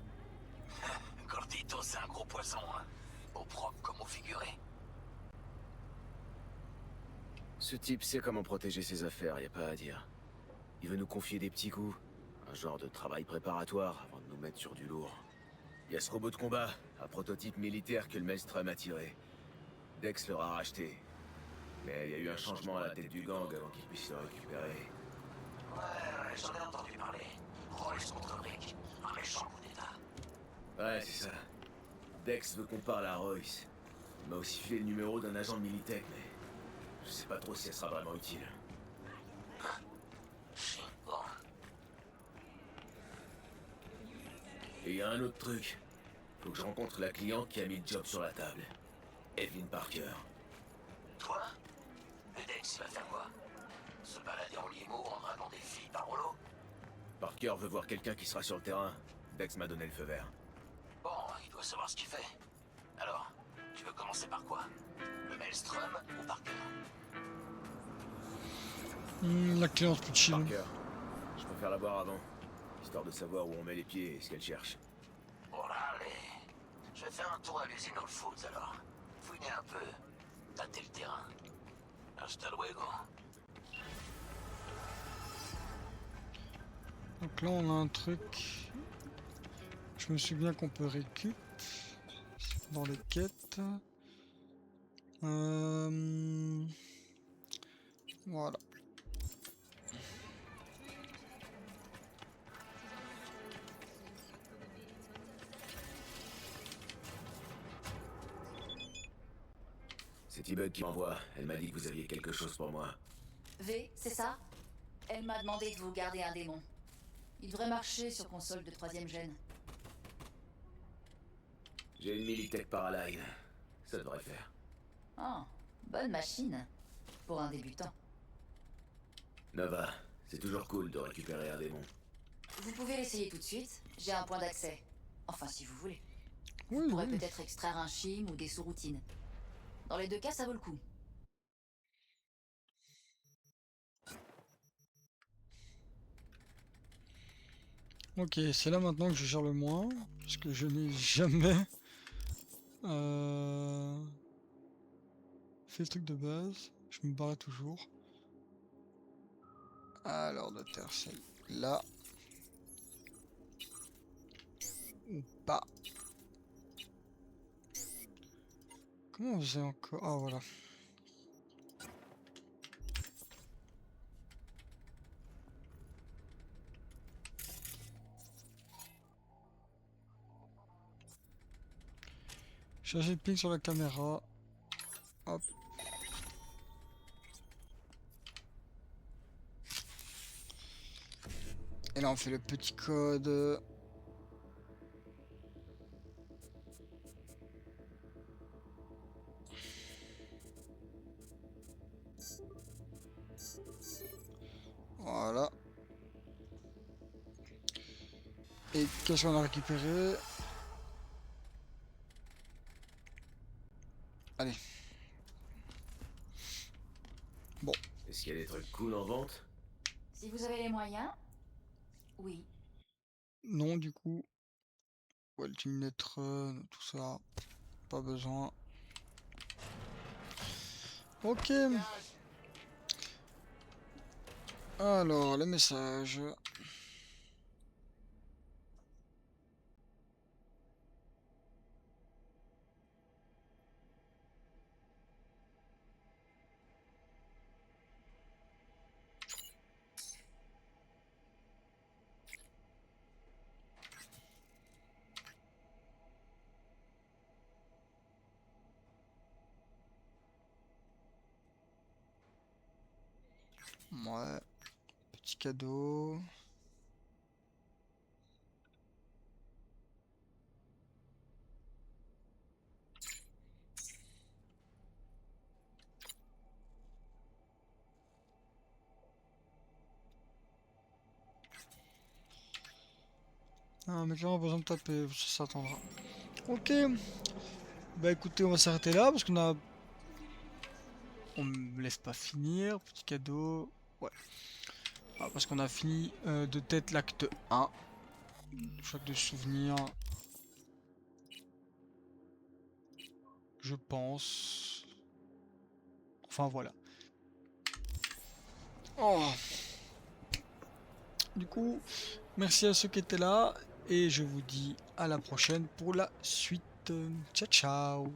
S5: Gordito, c'est un gros poisson, hein. Au propre comme au figuré.
S3: Ce type sait comment protéger ses affaires, y a pas à dire. Il veut nous confier des petits coups. Un genre de travail préparatoire avant de nous mettre sur du lourd. Il y a ce robot de combat, un prototype militaire que le Maelstrom a tiré. Dex l'aura racheté. Mais il y a eu un changement à la tête du gang avant qu'il puisse le récupérer.
S5: Ouais, j'en ai entendu parler. Royce contre Rick, un méchant coup d'état.
S3: Ouais, c'est ça. Dex veut qu'on parle à Royce. Il m'a aussi filé le numéro d'un agent de Militech, mais je sais pas trop si elle sera vraiment utile.
S5: Bon.
S3: Et il y a un autre truc. Faut que je rencontre la cliente qui a mis le job sur la table. Evelyn Parker.
S5: Toi? Et Dex, il va faire quoi? Se balader en limo en draguant des filles par rouleau?
S3: Parker veut voir quelqu'un qui sera sur le terrain. Dex m'a donné le feu vert.
S5: Bon, il doit savoir ce qu'il fait. Alors, tu veux commencer par quoi? Le Maelstrom ou Parker?
S1: La cliente plus chill.
S3: Parker. Je préfère la voir avant, histoire de savoir où on met les pieds et ce qu'elle cherche.
S5: Bon là, allez. Je vais faire un tour à l'usine All Foods alors. Fouiner un peu. Tâter le terrain. Hasta luego.
S1: Donc là on a un truc. Je me souviens qu'on peut récup dans les quêtes. Voilà.
S3: C'est T-Bug qui m'envoie. Elle m'a dit que vous aviez quelque chose pour moi.
S15: V, c'est ça? Elle m'a demandé de vous garder un démon. Il devrait marcher sur console de 3ème gène.
S3: J'ai une Militech Paraline. Ça devrait faire.
S15: Oh, bonne machine. Pour un débutant.
S3: Nova, c'est toujours cool de récupérer un démon.
S15: Vous pouvez l'essayer tout de suite. J'ai un point d'accès. Enfin, si vous voulez.
S1: Oui,
S15: Vous pourrez
S1: oui.
S15: peut-être extraire un chim ou des sous-routines. Dans les deux cas, ça vaut le coup.
S1: Ok, c'est là maintenant que je gère le moins, parce que je n'ai jamais fait le truc de base. Je me barre toujours. Alors de terre, c'est là. Ou pas. Comment on faisait encore? Ah voilà. Changer le ping sur la caméra. Hop. Et là on fait le petit code. Voilà. Et qu'est-ce qu'on a récupéré? Allez. Bon.
S3: Est-ce qu'il y a des trucs cool en vente?
S15: Si vous avez les moyens, oui.
S1: Non, du coup. Ultimate Run, tout ça. Pas besoin. Ok. Alors, les messages. Ouais. Petit cadeau. Ah, mais là on a besoin de taper, ça s'attendra. Ok. Bah écoutez, on va s'arrêter là parce qu'on a... On me laisse pas finir. Petit cadeau. Ouais. Ah, parce qu'on a fini de tête l'acte 1. Choc de souvenir. Je pense. Enfin voilà. Oh. Du coup, merci à ceux qui étaient là. Et je vous dis à la prochaine pour la suite. Ciao ciao.